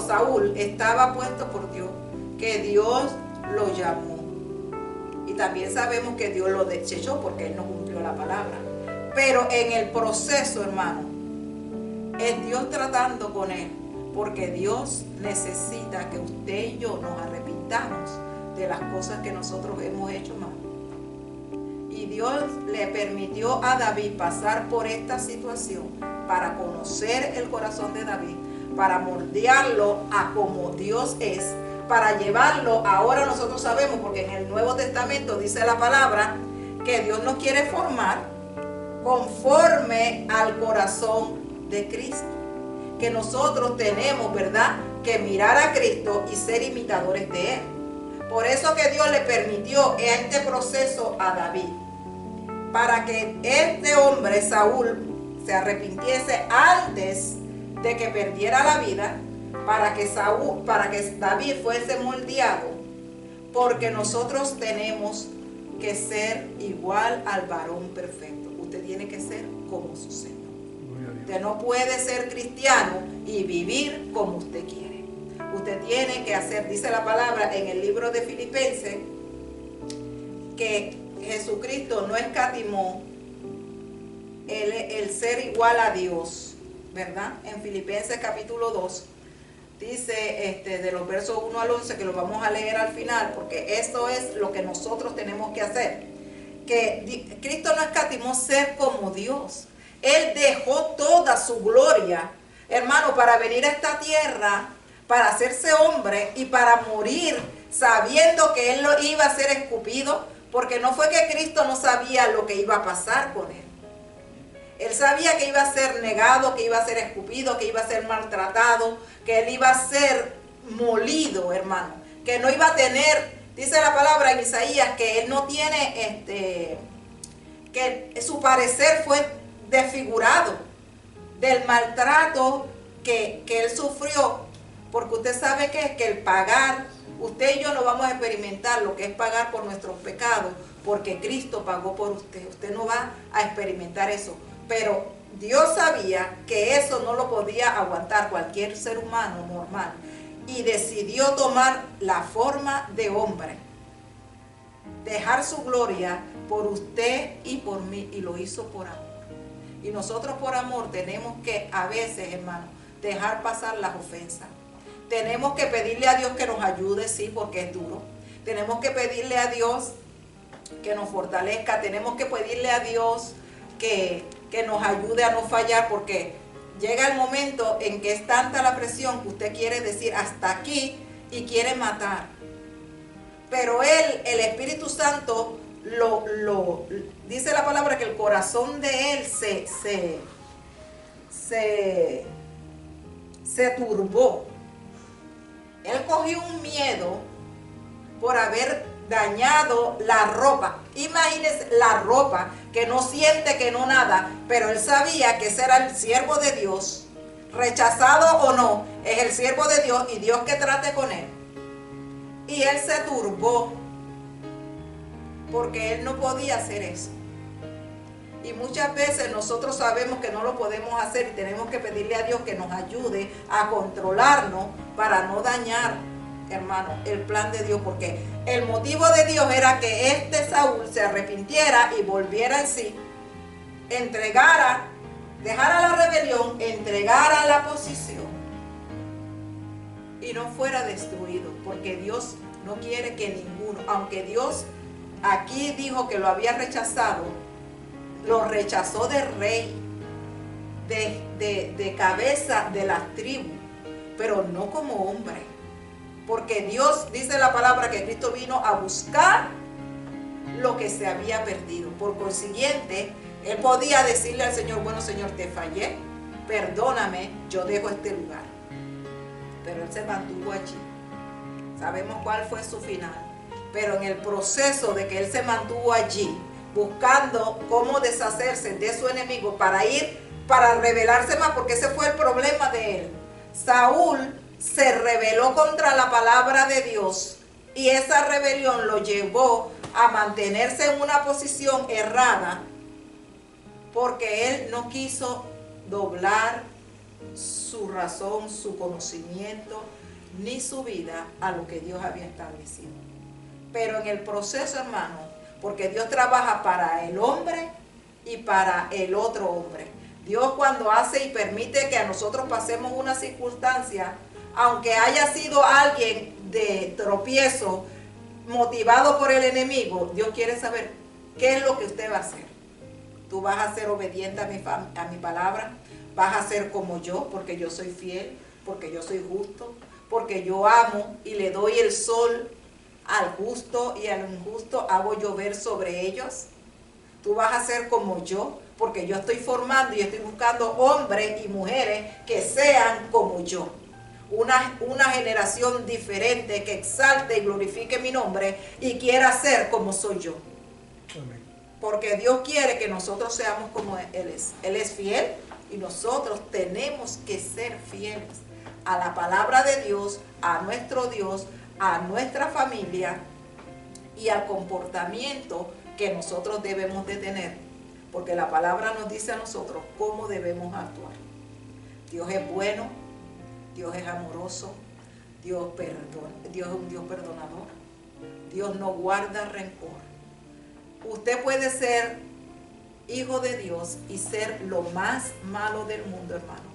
Saúl estaba puesto por Dios, que Dios lo llamó. Y también sabemos que Dios lo desechó porque él no cumplió la palabra. Pero en el proceso, hermano, es Dios tratando con él, porque Dios necesita que usted y yo nos arrepintamos de las cosas que nosotros hemos hecho mal. Y Dios le permitió a David pasar por esta situación para conocer el corazón de David, para moldearlo a como Dios es, para llevarlo. Ahora nosotros sabemos, porque en el Nuevo Testamento dice la palabra, que Dios nos quiere formar conforme al corazón de Cristo. Que nosotros tenemos, ¿verdad?, que mirar a Cristo y ser imitadores de Él. Por eso que Dios le permitió este proceso a David, para que este hombre, Saúl, se arrepintiese antes de que perdiera la vida, para que David fuese moldeado, porque nosotros tenemos que ser igual al varón perfecto. Usted tiene que ser como su Señor. Usted no puede ser cristiano y vivir como usted quiere. Usted tiene que hacer, dice la palabra en el libro de Filipenses, que Jesucristo no escatimó el ser igual a Dios, ¿verdad? En Filipenses capítulo 2 dice de los versos 1 al 11, que lo vamos a leer al final, porque esto es lo que nosotros tenemos que hacer. Que Cristo no escatimó ser como Dios. Él dejó toda su gloria, hermano, para venir a esta tierra, para hacerse hombre y para morir sabiendo que él lo iba a ser escupido, porque no fue que Cristo no sabía lo que iba a pasar con él. Él sabía que iba a ser negado, que iba a ser escupido, que iba a ser maltratado, que él iba a ser molido, hermano, que no iba a tener, dice la palabra en Isaías, que él no tiene, que su parecer fue desfigurado del maltrato que él sufrió, porque usted sabe que el pagar, usted y yo no vamos a experimentar lo que es pagar por nuestros pecados, porque Cristo pagó por usted. Usted no va a experimentar eso. Pero Dios sabía que eso no lo podía aguantar cualquier ser humano normal. Y decidió tomar la forma de hombre. Dejar su gloria por usted y por mí. Y lo hizo por amor. Y nosotros por amor tenemos que a veces, hermano, dejar pasar las ofensas. Tenemos que pedirle a Dios que nos ayude, sí, porque es duro. Tenemos que pedirle a Dios que nos fortalezca. Tenemos que pedirle a Dios que nos ayude a no fallar, porque llega el momento en que es tanta la presión que usted quiere decir hasta aquí y quiere matar. Pero él, el Espíritu Santo, dice la palabra que el corazón de él se turbó. Él cogió un miedo por haber dañado la ropa. Imagínense la ropa, que no siente, que no nada, pero él sabía que ese era el siervo de Dios, rechazado o no, es el siervo de Dios y Dios que trate con él. Y él se turbó porque él no podía hacer eso. Y muchas veces nosotros sabemos que no lo podemos hacer y tenemos que pedirle a Dios que nos ayude a controlarnos para no dañar, hermano, el plan de Dios, porque el motivo de Dios era que Saúl se arrepintiera y volviera en sí, entregara, dejara la rebelión, entregara la posición y no fuera destruido, porque Dios no quiere que ninguno, aunque Dios aquí dijo que lo había rechazado, lo rechazó de rey, de cabeza de las tribus, pero no como hombre. Porque Dios, dice la palabra, que Cristo vino a buscar lo que se había perdido. Por consiguiente, él podía decirle al Señor, bueno, Señor, te fallé, perdóname, yo dejo este lugar. Pero él se mantuvo allí. Sabemos cuál fue su final. Pero en el proceso de que él se mantuvo allí, buscando cómo deshacerse de su enemigo para rebelarse más, porque ese fue el problema de él. Saúl se rebeló contra la palabra de Dios y esa rebelión lo llevó a mantenerse en una posición errada, porque él no quiso doblar su razón, su conocimiento, ni su vida a lo que Dios había establecido. Pero en el proceso, hermano, porque Dios trabaja para el hombre y para el otro hombre. Dios, cuando hace y permite que a nosotros pasemos una circunstancia, aunque haya sido alguien de tropiezo, motivado por el enemigo, Dios quiere saber qué es lo que usted va a hacer. Tú vas a ser obediente a mi palabra, vas a ser como yo, porque yo soy fiel, porque yo soy justo, porque yo amo y le doy el sol al justo y al injusto, hago llover sobre ellos. Tú vas a ser como yo, porque yo estoy formando y estoy buscando hombres y mujeres que sean como yo. Una generación diferente que exalte y glorifique mi nombre y quiera ser como soy yo. Porque Dios quiere que nosotros seamos como Él es. Él es fiel y nosotros tenemos que ser fieles a la palabra de Dios, a nuestro Dios, a nuestra familia y al comportamiento que nosotros debemos de tener. Porque la palabra nos dice a nosotros cómo debemos actuar. Dios es bueno, Dios es amoroso, Dios es un Dios perdonador, Dios no guarda rencor. Usted puede ser hijo de Dios y ser lo más malo del mundo, hermano.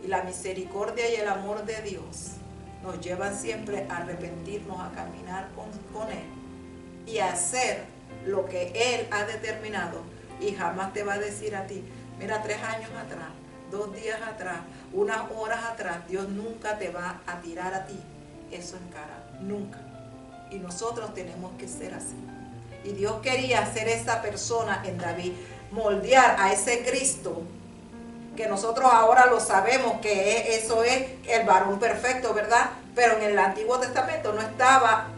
Y la misericordia y el amor de Dios nos llevan siempre a arrepentirnos, a caminar con Él y a hacer lo que Él ha determinado. Y jamás te va a decir a ti, mira, 3 años atrás 2 días atrás, unas horas atrás, Dios nunca te va a tirar a ti eso en cara, nunca. Y nosotros tenemos que ser así. Y Dios quería hacer esa persona en David, moldear a ese Cristo, que nosotros ahora lo sabemos que eso es el varón perfecto, ¿verdad? Pero en el Antiguo Testamento no estaba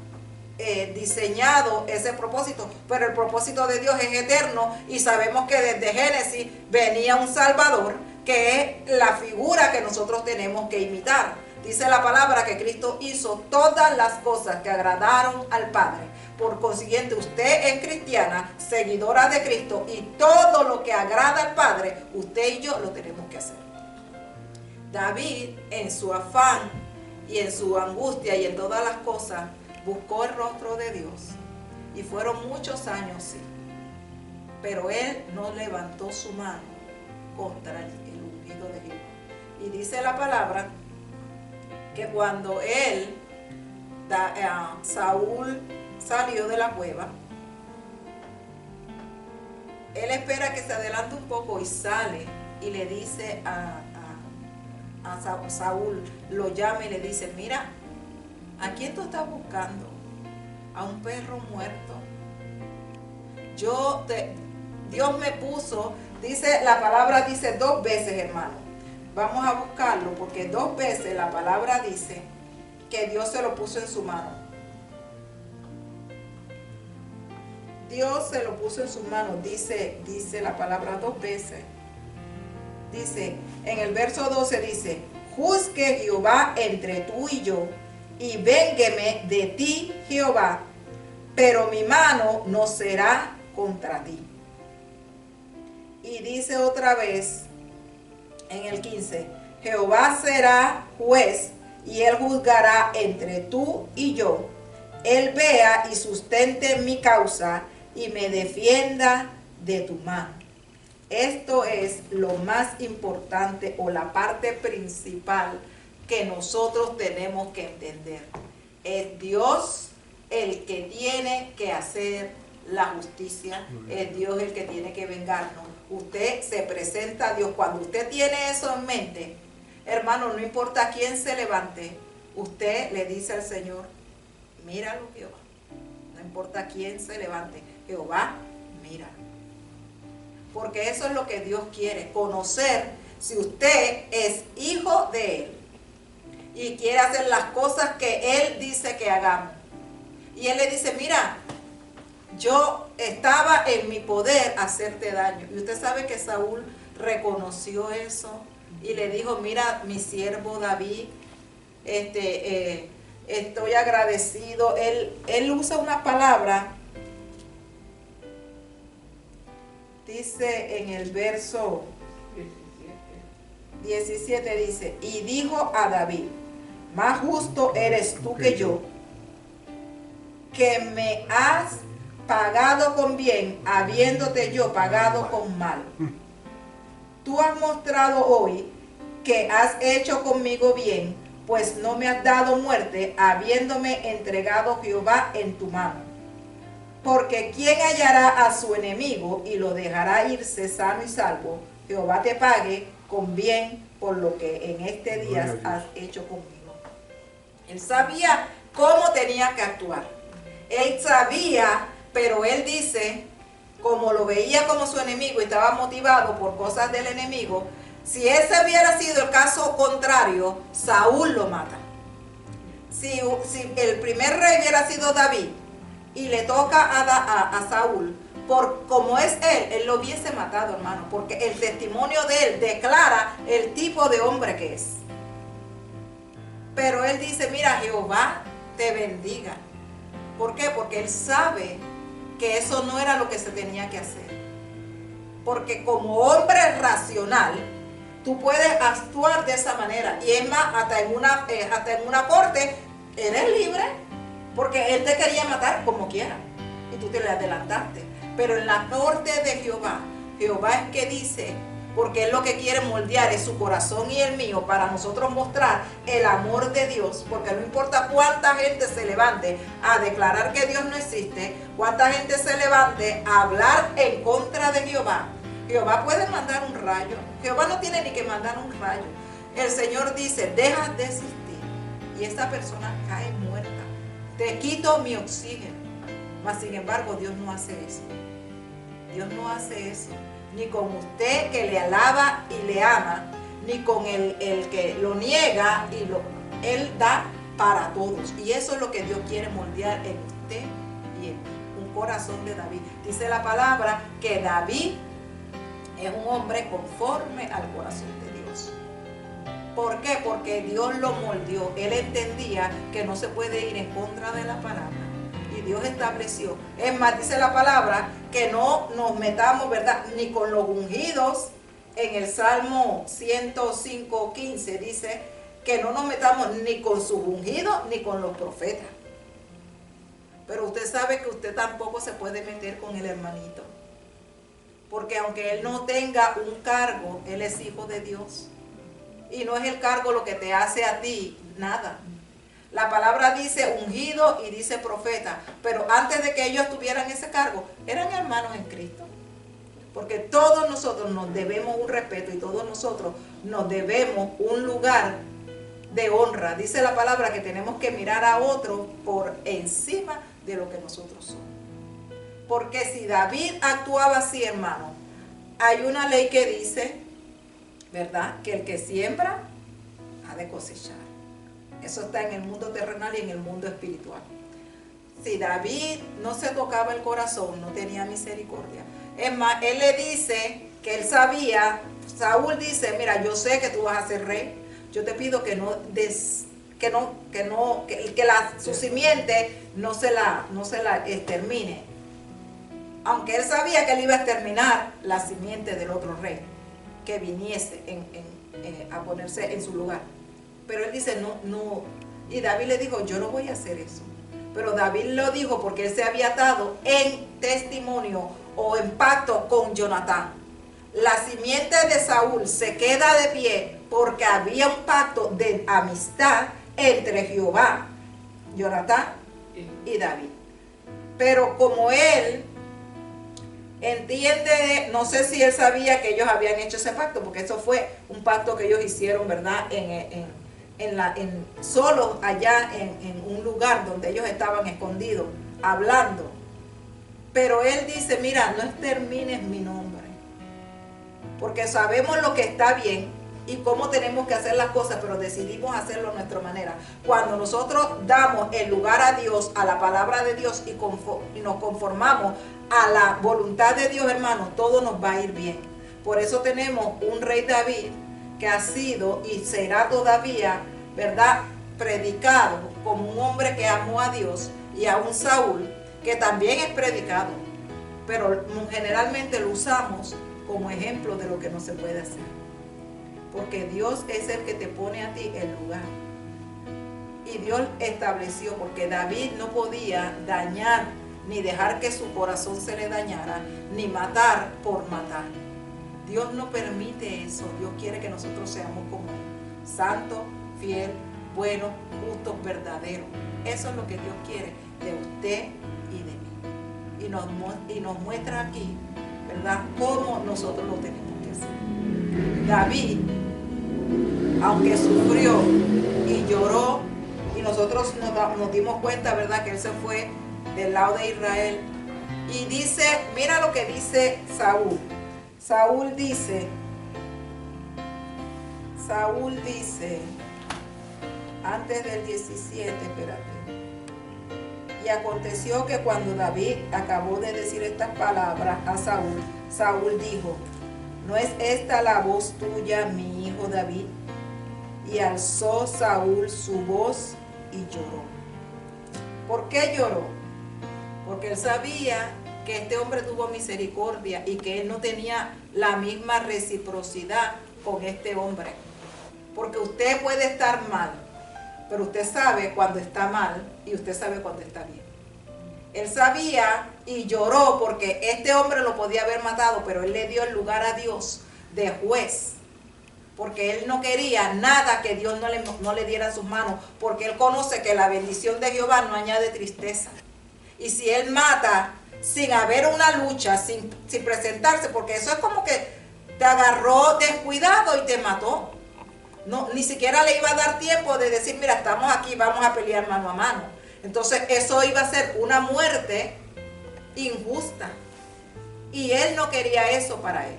diseñado ese propósito, pero el propósito de Dios es eterno y sabemos que desde Génesis venía un Salvador, que es la figura que nosotros tenemos que imitar. Dice la palabra que Cristo hizo todas las cosas que agradaron al Padre. Por consiguiente, usted es cristiana, seguidora de Cristo, y todo lo que agrada al Padre, usted y yo lo tenemos que hacer. David, en su afán y en su angustia y en todas las cosas, buscó el rostro de Dios. Y fueron muchos años, sí. Pero él no levantó su mano contra el ungido de Jehová. Y dice la palabra que cuando Saúl salió de la cueva, él espera que se adelante un poco y sale y le dice a Saúl, lo llama y le dice, mira, ¿a quién tú estás buscando? A un perro muerto. Dios me puso, dice, la palabra dice 2 veces, hermano. Vamos a buscarlo porque 2 veces la palabra dice que Dios se lo puso en su mano. Dios se lo puso en su mano, dice la palabra 2 veces. Dice, en el verso 12 dice, juzgue Jehová entre tú y yo, y véngueme de ti, Jehová, pero mi mano no será contra ti. Y dice otra vez, en el 15, Jehová será juez, y él juzgará entre tú y yo. Él vea y sustente mi causa, y me defienda de tu mano. Esto es lo más importante o la parte principal que nosotros tenemos que entender. Es Dios el que tiene que hacer la justicia, es Dios el que tiene que vengarnos. Usted se presenta a Dios. Cuando usted tiene eso en mente, hermano, no importa quién se levante, usted le dice al Señor, míralo, Jehová. No importa quién se levante, Jehová, míralo. Porque eso es lo que Dios quiere, conocer si usted es hijo de Él y quiere hacer las cosas que Él dice que hagamos. Y Él le dice, mira, yo estaba en mi poder hacerte daño. Y usted sabe que Saúl reconoció eso y le dijo, mira, mi siervo David, estoy agradecido. Él usa una palabra. Dice en el verso 17, dice, y dijo a David, más justo eres tú que yo, que me has pagado con bien, habiéndote yo pagado con mal. Tú has mostrado hoy que has hecho conmigo bien, pues no me has dado muerte, habiéndome entregado Jehová en tu mano. Porque ¿quién hallará a su enemigo y lo dejará irse sano y salvo? Jehová te pague con bien por lo que en este día has hecho conmigo. Él sabía cómo tenía que actuar. Él sabía, pero él dice, como lo veía como su enemigo y estaba motivado por cosas del enemigo, si ese hubiera sido el caso contrario, Saúl lo mata. Si el primer rey hubiera sido David, y le toca a Saúl, por como es él lo hubiese matado, hermano, porque el testimonio de él declara el tipo de hombre que es. Pero él dice, mira, Jehová te bendiga. ¿Por qué? Porque él sabe que eso no era lo que se tenía que hacer. Porque como hombre racional, tú puedes actuar de esa manera. Y es más, hasta en una corte, eres libre. Porque él te quería matar como quiera y tú te le adelantaste. Pero en la corte de Jehová, Jehová es que dice, porque él lo que quiere moldear es su corazón y el mío para nosotros mostrar el amor de Dios. Porque no importa cuánta gente se levante a declarar que Dios no existe, cuánta gente se levante a hablar en contra de Jehová, Jehová puede mandar un rayo. Jehová no tiene ni que mandar un rayo. El Señor dice, deja de existir. Y esta persona cae muerta. Te quito mi oxígeno. Mas sin embargo, Dios no hace eso. Dios no hace eso. Ni con usted que le alaba y le ama, ni con el que lo niega y Él da para todos. Y eso es lo que Dios quiere moldear en usted y en mí. Un corazón de David. Dice la palabra que David es un hombre conforme al corazón de Dios. ¿Por qué? Porque Dios lo moldeó. Él entendía que no se puede ir en contra de la palabra. Y Dios estableció. Es más, dice la palabra que no nos metamos, ¿verdad?, ni con los ungidos. En el Salmo 105:15 dice que no nos metamos ni con sus ungidos ni con los profetas. Pero usted sabe que usted tampoco se puede meter con el hermanito. Porque aunque él no tenga un cargo, él es hijo de Dios. Y no es el cargo lo que te hace a ti nada. La palabra dice ungido y dice profeta. Pero antes de que ellos tuvieran ese cargo, eran hermanos en Cristo. Porque todos nosotros nos debemos un respeto y todos nosotros nos debemos un lugar de honra. Dice la palabra que tenemos que mirar a otro por encima de lo que nosotros somos. Porque si David actuaba así, hermano, hay una ley que dice, ¿verdad?, que el que siembra ha de cosechar. Eso está en el mundo terrenal y en el mundo espiritual. Si David no se tocaba el corazón, no tenía misericordia. Es más, él le dice que él sabía, Saúl dice, mira, yo sé que tú vas a ser rey, yo te pido que su simiente no se la extermine. Aunque él sabía que él iba a exterminar la simiente del otro rey que viniese a ponerse en su lugar. Pero él dice, no. Y David le dijo, yo no voy a hacer eso. Pero David lo dijo porque él se había atado en testimonio o en pacto con Jonatán. La simiente de Saúl se queda de pie porque había un pacto de amistad entre Jehová, Jonatán y David. Pero como él entiende, no sé si él sabía que ellos habían hecho ese pacto, porque eso fue un pacto que ellos hicieron, ¿verdad?, solos allá en un lugar donde ellos estaban escondidos, hablando. Pero él dice, mira, no extermines mi nombre, porque sabemos lo que está bien y cómo tenemos que hacer las cosas, pero decidimos hacerlo a nuestra manera. Cuando nosotros damos el lugar a Dios, a la palabra de Dios y nos conformamos a la voluntad de Dios, hermanos, todo nos va a ir bien. Por eso tenemos un rey David que ha sido y será todavía, ¿verdad?, predicado como un hombre que amó a Dios, y a un Saúl que también es predicado, pero generalmente lo usamos como ejemplo de lo que no se puede hacer. Porque Dios es el que te pone a ti el lugar. Y Dios estableció, porque David no podía dañar, ni dejar que su corazón se le dañara, ni matar por matar. Dios no permite eso. Dios quiere que nosotros seamos como Él, santo, fiel, bueno, justo, verdadero. Eso es lo que Dios quiere de usted y de mí. Y nos muestra aquí, ¿verdad?, cómo nosotros lo tenemos que hacer. David, aunque sufrió y lloró, y nosotros nos dimos cuenta, ¿verdad?, que él se fue del lado de Israel. Y dice, mira lo que dice Saúl. Saúl dice, antes del 17, espérate. Y aconteció que cuando David acabó de decir estas palabras a Saúl, Saúl dijo, ¿no es esta la voz tuya, mi hijo David? Y alzó Saúl su voz y lloró. ¿Por qué lloró? Porque él sabía que este hombre tuvo misericordia y que él no tenía la misma reciprocidad con este hombre. Porque usted puede estar mal, pero usted sabe cuando está mal y usted sabe cuando está bien. Él sabía y lloró porque este hombre lo podía haber matado, pero él le dio el lugar a Dios de juez. Porque él no quería nada que Dios no le diera en sus manos, porque él conoce que la bendición de Jehová no añade tristeza. Y si él mata, sin haber una lucha, sin presentarse, porque eso es como que te agarró descuidado y te mató. No, ni siquiera le iba a dar tiempo de decir, mira, estamos aquí, vamos a pelear mano a mano. Entonces eso iba a ser una muerte injusta. Y él no quería eso para él.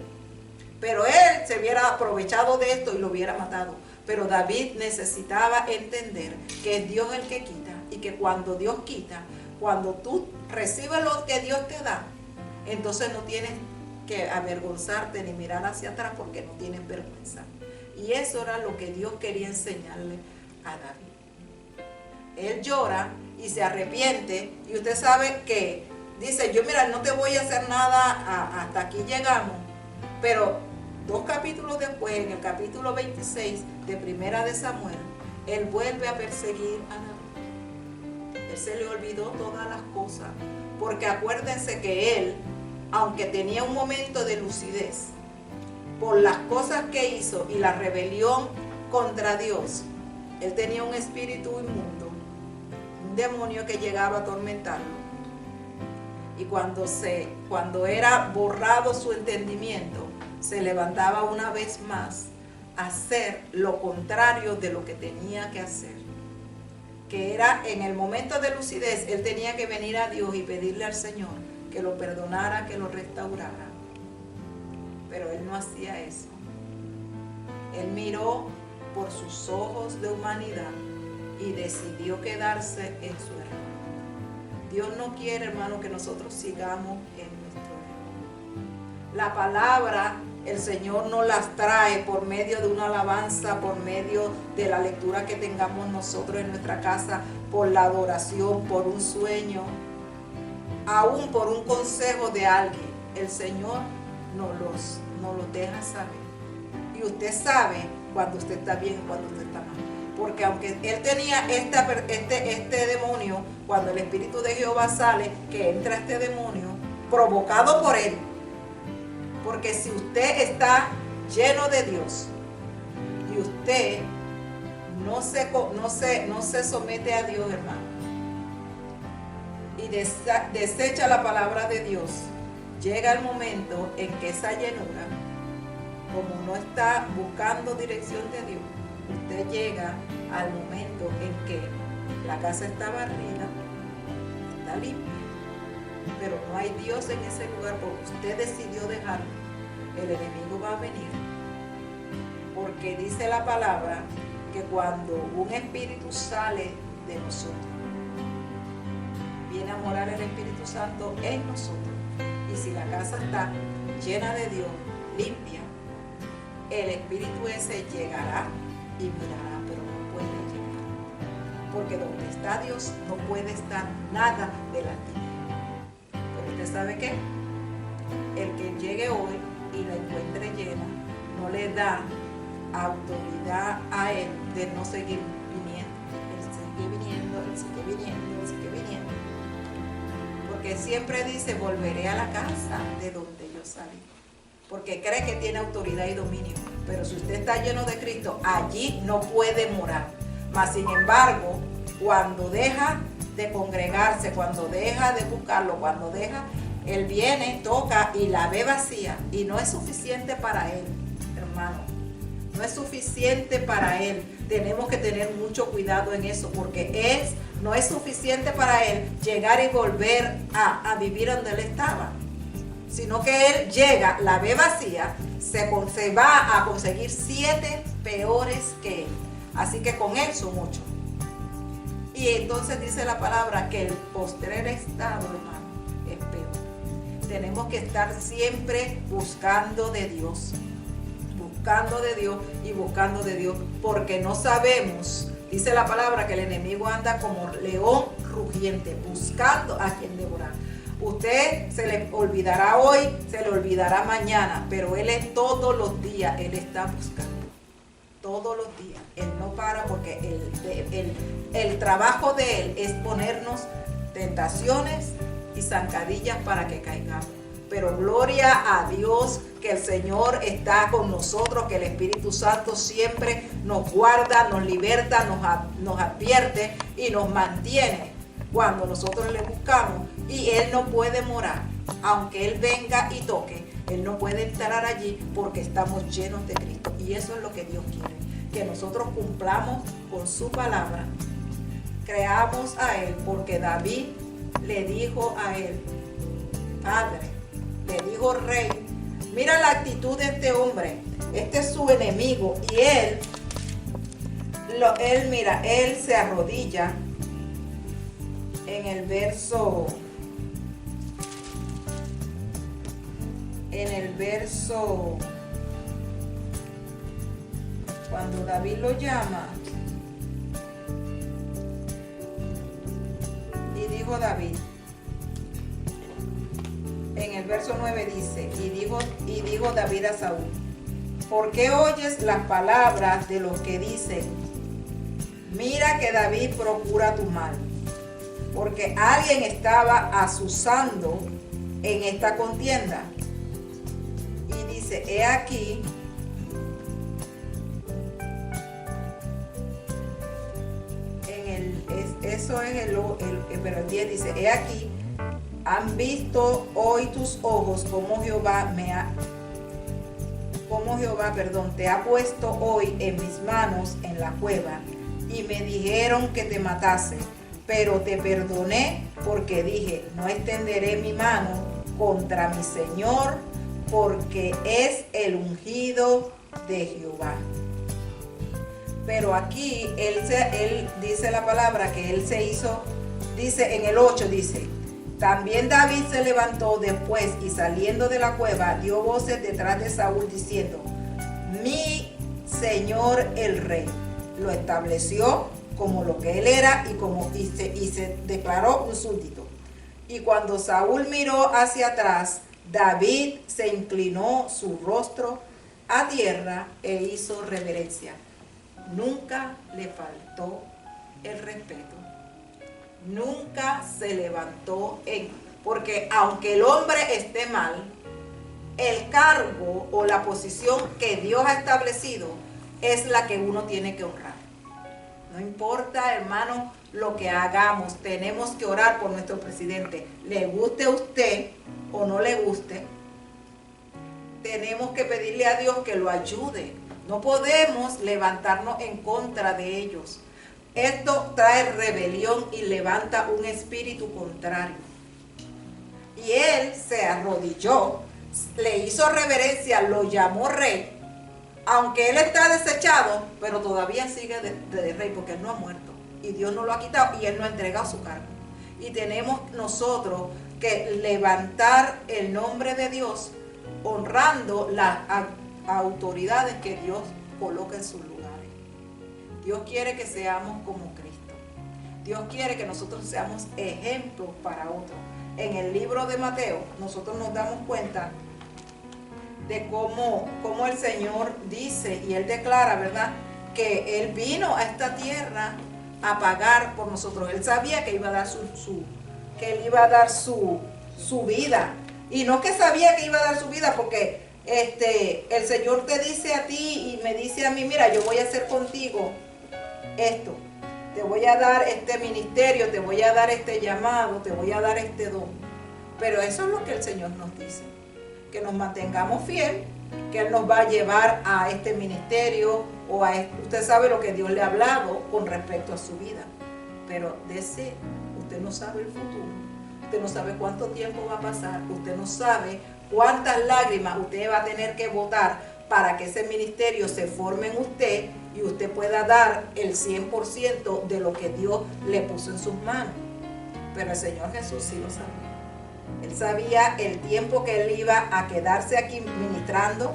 Pero él se hubiera aprovechado de esto y lo hubiera matado. Pero David necesitaba entender que es Dios el que quita. Y que cuando Dios quita, cuando tú recibes lo que Dios te da, entonces no tienes que avergonzarte ni mirar hacia atrás porque no tienes vergüenza. Y eso era lo que Dios quería enseñarle a David. Él llora y se arrepiente. Y usted sabe que dice, yo mira, no te voy a hacer nada, hasta aquí llegamos. Pero 2 capítulos después, en el capítulo 26 de Primera de Samuel, él vuelve a perseguir a David. Él se le olvidó todas las cosas. Porque acuérdense que él, aunque tenía un momento de lucidez, por las cosas que hizo y la rebelión contra Dios, él tenía un espíritu inmundo, un demonio que llegaba a atormentarlo. Y cuando era borrado su entendimiento, se levantaba una vez más a hacer lo contrario de lo que tenía que hacer. Que era en el momento de lucidez, él tenía que venir a Dios y pedirle al Señor que lo perdonara, que lo restaurara. Pero él no hacía eso. Él miró por sus ojos de humanidad y decidió quedarse en su error. Dios no quiere, hermano, que nosotros sigamos en nuestro error. La palabra, el Señor nos las trae por medio de una alabanza, por medio de la lectura que tengamos nosotros en nuestra casa, por la adoración, por un sueño, aún por un consejo de alguien. El Señor nos los deja saber. Y usted sabe cuando usted está bien y cuando usted está mal. Porque aunque él tenía este demonio, cuando el Espíritu de Jehová sale, que entra este demonio, provocado por él. Porque si usted está lleno de Dios y usted no se somete a Dios, hermano, y desecha la palabra de Dios, llega el momento en que esa llenura, como no está buscando dirección de Dios, usted llega al momento en que la casa está barrida, está limpia, pero no hay Dios en ese lugar porque usted decidió dejarlo. El enemigo va a venir, porque dice la palabra que cuando un espíritu sale de nosotros, viene a morar el Espíritu Santo en nosotros. Y si la casa está llena de Dios, limpia, el espíritu ese llegará y mirará, pero no puede llegar. Porque donde está Dios no puede estar nada de la tiniebla. Pero usted sabe qué, el que llegue hoy y la encuentre llena, no le da autoridad a él de no seguir viniendo. Él sigue viniendo, él sigue viniendo, él sigue viniendo. Porque siempre dice, volveré a la casa de donde yo salí. Porque cree que tiene autoridad y dominio. Pero si usted está lleno de Cristo, allí no puede morar. Mas sin embargo, cuando deja de congregarse, cuando deja de buscarlo, cuando deja, él viene, toca y la ve vacía. Y no es suficiente para él, hermano. No es suficiente para él. Tenemos que tener mucho cuidado en eso, porque no es suficiente para él llegar y volver a vivir donde él estaba. Sino que él llega, la ve vacía, se va a conseguir 7 peores que él. Así que con él son 8. Y entonces dice la palabra que el postrer estado, hermano, es peor. Tenemos que estar siempre buscando de Dios. Buscando de Dios y buscando de Dios. Porque no sabemos, dice la palabra, que el enemigo anda como león rugiente, buscando a quien devorar. Usted se le olvidará hoy, se le olvidará mañana, pero él es todos los días, él está buscando. Todos los días. Él no para porque el trabajo de él es ponernos tentaciones y zancadillas para que caigamos. Pero gloria a Dios que el Señor está con nosotros, que el Espíritu Santo siempre nos guarda, nos liberta, nos advierte y nos mantiene cuando nosotros le buscamos y él no puede morar. Aunque él venga y toque, él no puede entrar allí porque estamos llenos de Cristo. Y eso es lo que Dios quiere, que nosotros cumplamos con su palabra, creamos a él, porque David le dijo a él, padre, le dijo rey. Mira la actitud de este hombre, este es su enemigo, y él se arrodilla en el verso, cuando David lo llama, y dijo David, en el verso 9 dice, y dijo David a Saúl, ¿por qué oyes las palabras de los que dicen, mira que David procura tu mal? Porque alguien estaba azuzando en esta contienda. Y dice, he aquí, pero el 10 dice, he aquí, han visto hoy tus ojos como Jehová te ha puesto hoy en mis manos en la cueva, y me dijeron que te matase, pero te perdoné porque dije, no extenderé mi mano contra mi Señor, porque es el ungido de Jehová. Pero aquí él dice la palabra que él se hizo, dice en el 8, dice, también David se levantó después y saliendo de la cueva dio voces detrás de Saúl diciendo, mi señor el rey. Lo estableció como lo que él era y se declaró un súbdito. Y cuando Saúl miró hacia atrás, David se inclinó su rostro a tierra e hizo reverencia. Nunca le faltó el respeto. Nunca se levantó porque aunque el hombre esté mal, el cargo o la posición que Dios ha establecido es la que uno tiene que honrar. No importa, hermano, lo que hagamos, tenemos que orar por nuestro presidente. Le guste a usted o no le guste, tenemos que pedirle a Dios que lo ayude. No podemos levantarnos en contra de ellos. Esto trae rebelión y levanta un espíritu contrario. Y él se arrodilló, le hizo reverencia, lo llamó rey, aunque él está desechado, pero todavía sigue de rey porque él no ha muerto y Dios no lo ha quitado y él no ha entregado su cargo. Y tenemos nosotros que levantar el nombre de Dios honrando las autoridades que Dios coloca en sus lugares. Dios quiere que seamos como Cristo. Dios quiere que nosotros seamos ejemplos para otros. En el libro de Mateo nosotros nos damos cuenta de cómo el Señor dice y Él declara, ¿verdad?, que Él vino a esta tierra a pagar por nosotros. Él sabía que iba a dar su vida. Y no que sabía que iba a dar su vida porque el Señor te dice a ti y me dice a mí, mira, yo voy a hacer contigo esto. Te voy a dar este ministerio, te voy a dar este llamado, te voy a dar este don. Pero eso es lo que el Señor nos dice. Que nos mantengamos fiel, que Él nos va a llevar a este ministerio o a usted sabe lo que Dios le ha hablado con respecto a su vida. Pero usted no sabe el futuro. Usted no sabe cuánto tiempo va a pasar. Usted no sabe cuántas lágrimas usted va a tener que botar para que ese ministerio se forme en usted y usted pueda dar el 100% de lo que Dios le puso en sus manos. Pero el Señor Jesús sí lo sabía. Él sabía el tiempo que Él iba a quedarse aquí ministrando,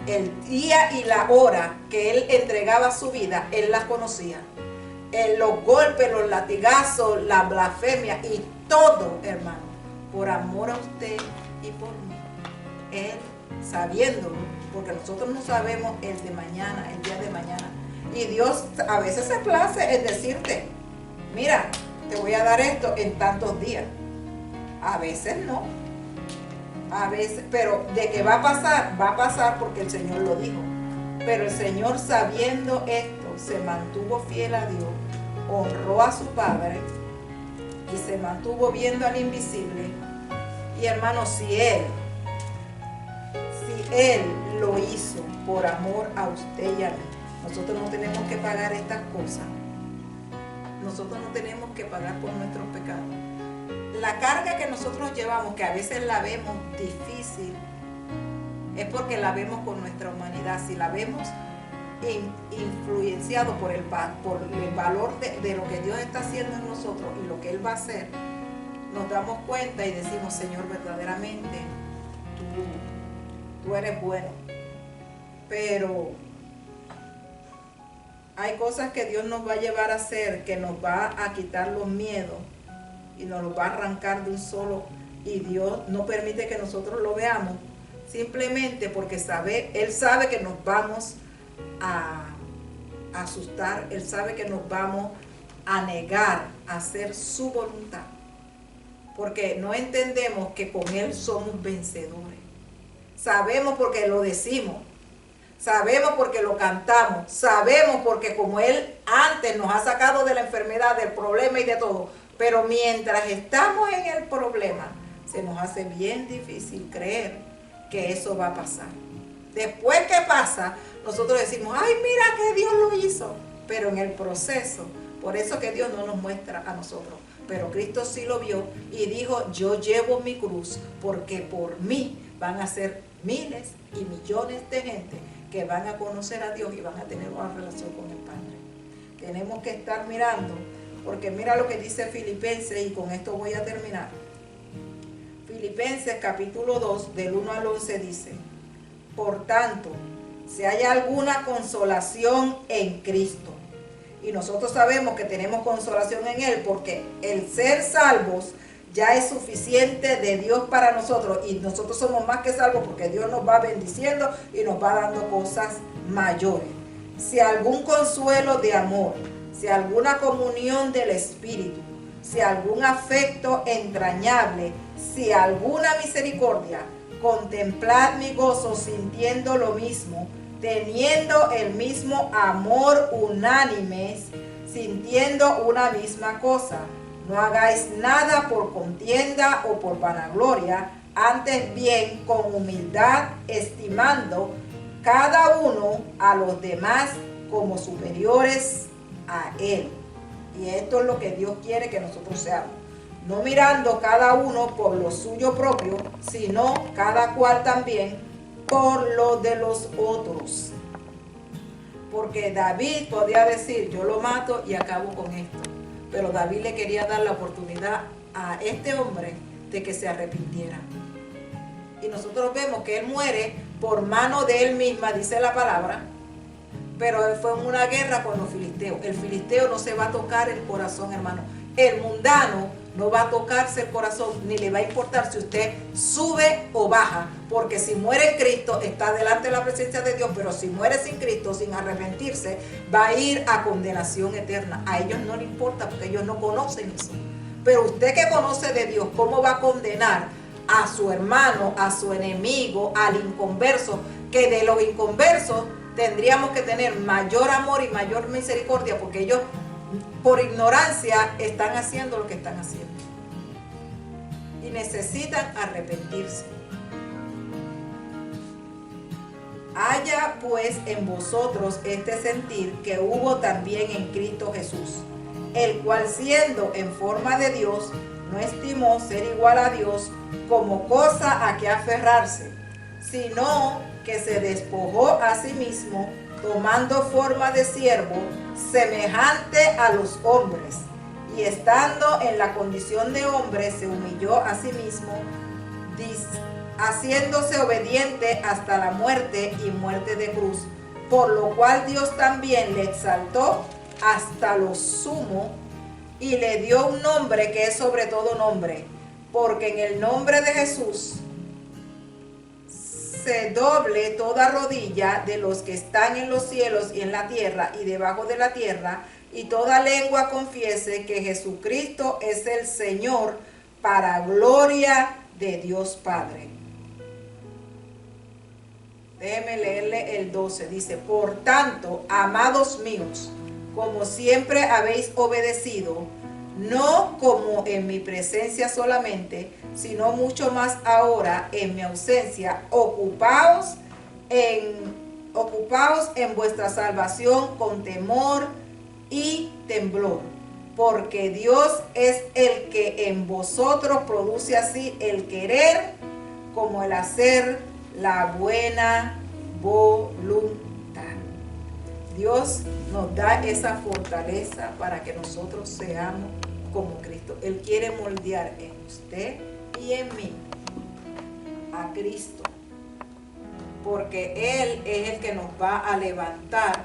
el día y la hora que Él entregaba su vida, Él las conocía. Los golpes, los latigazos, la blasfemia y todo, hermano, por amor a usted y por mí. Él sabiéndolo, porque nosotros no sabemos el de mañana, el día de mañana. Y Dios a veces se place en decirte, mira, te voy a dar esto en tantos días. A veces no. A veces, pero de que va a pasar porque el Señor lo dijo. Pero el Señor, sabiendo esto, se mantuvo fiel a Dios, honró a su padre y se mantuvo viendo al invisible. Y hermanos, si Él lo hizo por amor a usted y a mí, nosotros no tenemos que pagar estas cosas. Nosotros no tenemos que pagar por nuestros pecados. La carga que nosotros llevamos, que a veces la vemos difícil, es porque la vemos con nuestra humanidad. Si la vemos influenciado por el valor de lo que Dios está haciendo en nosotros y lo que Él va a hacer, nos damos cuenta y decimos: Señor, verdaderamente tú eres bueno. Pero hay cosas que Dios nos va a llevar a hacer, que nos va a quitar los miedos y nos los va a arrancar de un solo, y Dios no permite que nosotros lo veamos, simplemente porque Él sabe que nos vamos a asustar, Él sabe que nos vamos a negar a hacer su voluntad, porque no entendemos que con Él somos vencedores. Sabemos porque lo decimos, sabemos porque lo cantamos, sabemos porque como Él antes nos ha sacado de la enfermedad, del problema y de todo, pero mientras estamos en el problema, se nos hace bien difícil creer que eso va a pasar. Después que pasa, nosotros decimos: ay, mira que Dios lo hizo, pero en el proceso, por eso que Dios no nos muestra a nosotros, pero Cristo sí lo vio y dijo: yo llevo mi cruz, porque por mí van a ser miles y millones de gente que van a conocer a Dios y van a tener una relación con el Padre. Tenemos que estar mirando, porque mira lo que dice Filipenses, y con esto voy a terminar. Filipenses capítulo 2, del 1 al 11 dice: por tanto, si hay alguna consolación en Cristo, y nosotros sabemos que tenemos consolación en Él, porque el ser salvos ya es suficiente de Dios para nosotros, y nosotros somos más que salvos porque Dios nos va bendiciendo y nos va dando cosas mayores. Si algún consuelo de amor, si alguna comunión del Espíritu, si algún afecto entrañable, si alguna misericordia, contemplad mi gozo sintiendo lo mismo, teniendo el mismo amor unánimes, sintiendo una misma cosa. No hagáis nada por contienda o por vanagloria, antes bien con humildad, estimando cada uno a los demás como superiores a Él. Y esto es lo que Dios quiere que nosotros seamos. No mirando cada uno por lo suyo propio, sino cada cual también por lo de los otros. Porque David podía decir: yo lo mato y acabo con esto. Pero David le quería dar la oportunidad a este hombre de que se arrepintiera. Y nosotros vemos que él muere por mano de él misma, dice la palabra, pero él fue en una guerra con los filisteos. El filisteo no se va a tocar el corazón, hermano. El mundano no va a tocarse el corazón, ni le va a importar si usted sube o baja, porque si muere en Cristo está delante de la presencia de Dios, pero si muere sin Cristo, sin arrepentirse, va a ir a condenación eterna. A ellos no les importa, porque ellos no conocen eso. Pero usted que conoce de Dios, ¿cómo va a condenar a su hermano, a su enemigo, al inconverso? Que de los inconversos tendríamos que tener mayor amor y mayor misericordia, porque ellos por ignorancia están haciendo lo que están haciendo y necesitan arrepentirse. Haya pues en vosotros este sentir que hubo también en Cristo Jesús, el cual siendo en forma de Dios, no estimó ser igual a Dios como cosa a que aferrarse, sino que se despojó a sí mismo, tomando forma de siervo, semejante a los hombres, y estando en la condición de hombre, se humilló a sí mismo, haciéndose obediente hasta la muerte y muerte de cruz, por lo cual Dios también le exaltó hasta lo sumo y le dio un nombre que es sobre todo nombre, porque en el nombre de Jesús se doble toda rodilla de los que están en los cielos y en la tierra y debajo de la tierra, y toda lengua confiese que Jesucristo es el Señor, para gloria de Dios Padre. Déjeme leerle el 12. Dice: por tanto, amados míos, como siempre habéis obedecido, no como en mi presencia solamente, sino mucho más ahora en mi ausencia. Ocupaos en vuestra salvación con temor y temblor, porque Dios es el que en vosotros produce así el querer como el hacer la buena voluntad. Dios nos da esa fortaleza para que nosotros seamos como Cristo. Él quiere moldear en usted y en mí a Cristo, porque Él es el que nos va a levantar.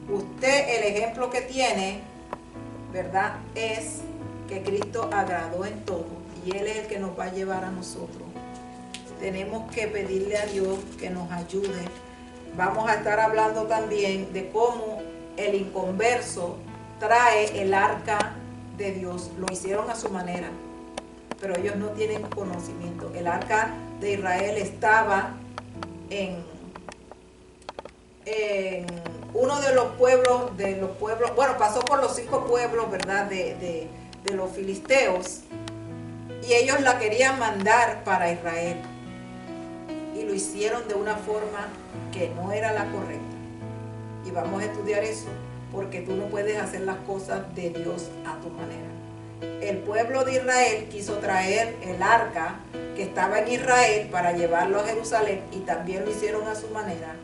Usted, el ejemplo que tiene, ¿verdad?, es que Cristo agradó en todo y Él es el que nos va a llevar a nosotros. Tenemos que pedirle a Dios que nos ayude. Vamos a estar hablando también de cómo el inconverso trae el arca de Dios. Lo hicieron a su manera, pero ellos no tienen conocimiento. El arca de Israel estaba en uno de los pueblos, bueno, pasó por los 5 pueblos, ¿verdad?, de los filisteos, y ellos la querían mandar para Israel, y lo hicieron de una forma que no era la correcta. Y vamos a estudiar eso, porque tú no puedes hacer las cosas de Dios a tu manera. El pueblo de Israel quiso traer el arca que estaba en Israel para llevarlo a Jerusalén, y también lo hicieron a su manera.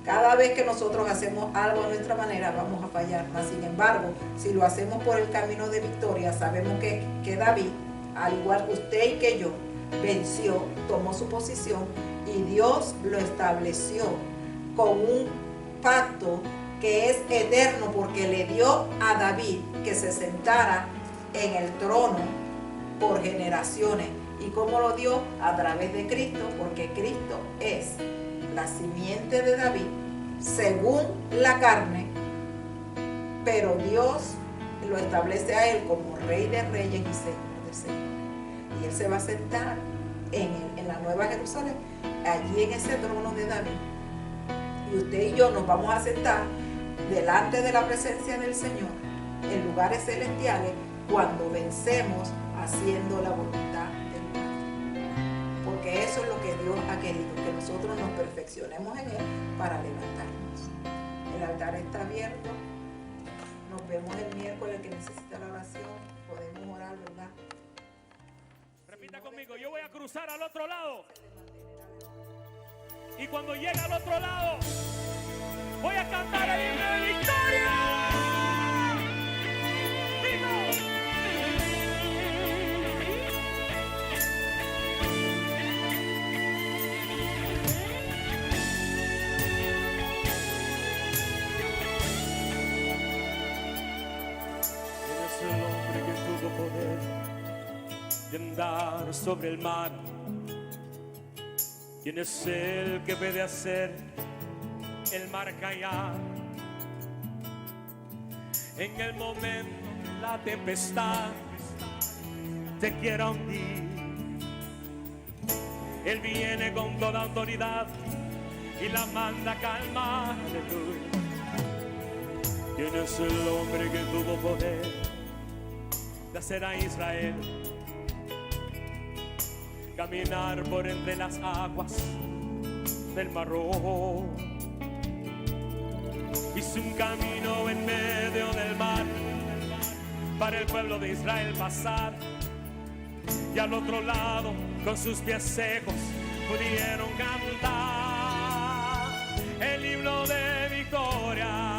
Cada vez que nosotros hacemos algo a nuestra manera, vamos a fallar. Mas, sin embargo, si lo hacemos por el camino de victoria, sabemos que David, al igual que usted y que yo, venció, tomó su posición, y Dios lo estableció con un pacto que es eterno, porque le dio a David que se sentara en el trono por generaciones. ¿Y cómo lo dio? A través de Cristo, porque Cristo es la simiente de David según la carne, pero Dios lo establece a él como Rey de Reyes y Señor de Señores. Y él se va a sentar en la Nueva Jerusalén, allí en ese trono de David. Y usted y yo nos vamos a sentar delante de la presencia del Señor en lugares celestiales cuando vencemos haciendo la voluntad del Padre. Porque eso es lo que Dios ha querido, que nosotros nos perfeccionemos en Él para levantarnos. El altar está abierto. Nos vemos el miércoles. Que necesita la oración, podemos orar, ¿verdad? Repita conmigo: yo voy a cruzar al otro lado. Y cuando llegue al otro lado, voy a cantar el himno de victoria. Eres el hombre que tuvo poder de andar sobre el mar. ¿Quién es el que puede hacer el mar callar? En el momento de la tempestad te quiera hundir. Él viene con toda autoridad y la manda a calmar. Aleluya. ¿Quién es el hombre que tuvo poder de hacer a Israel caminar por entre las aguas del Mar Rojo? Hizo un camino en medio del mar para el pueblo de Israel pasar, y al otro lado con sus pies secos pudieron cantar el himno de victoria.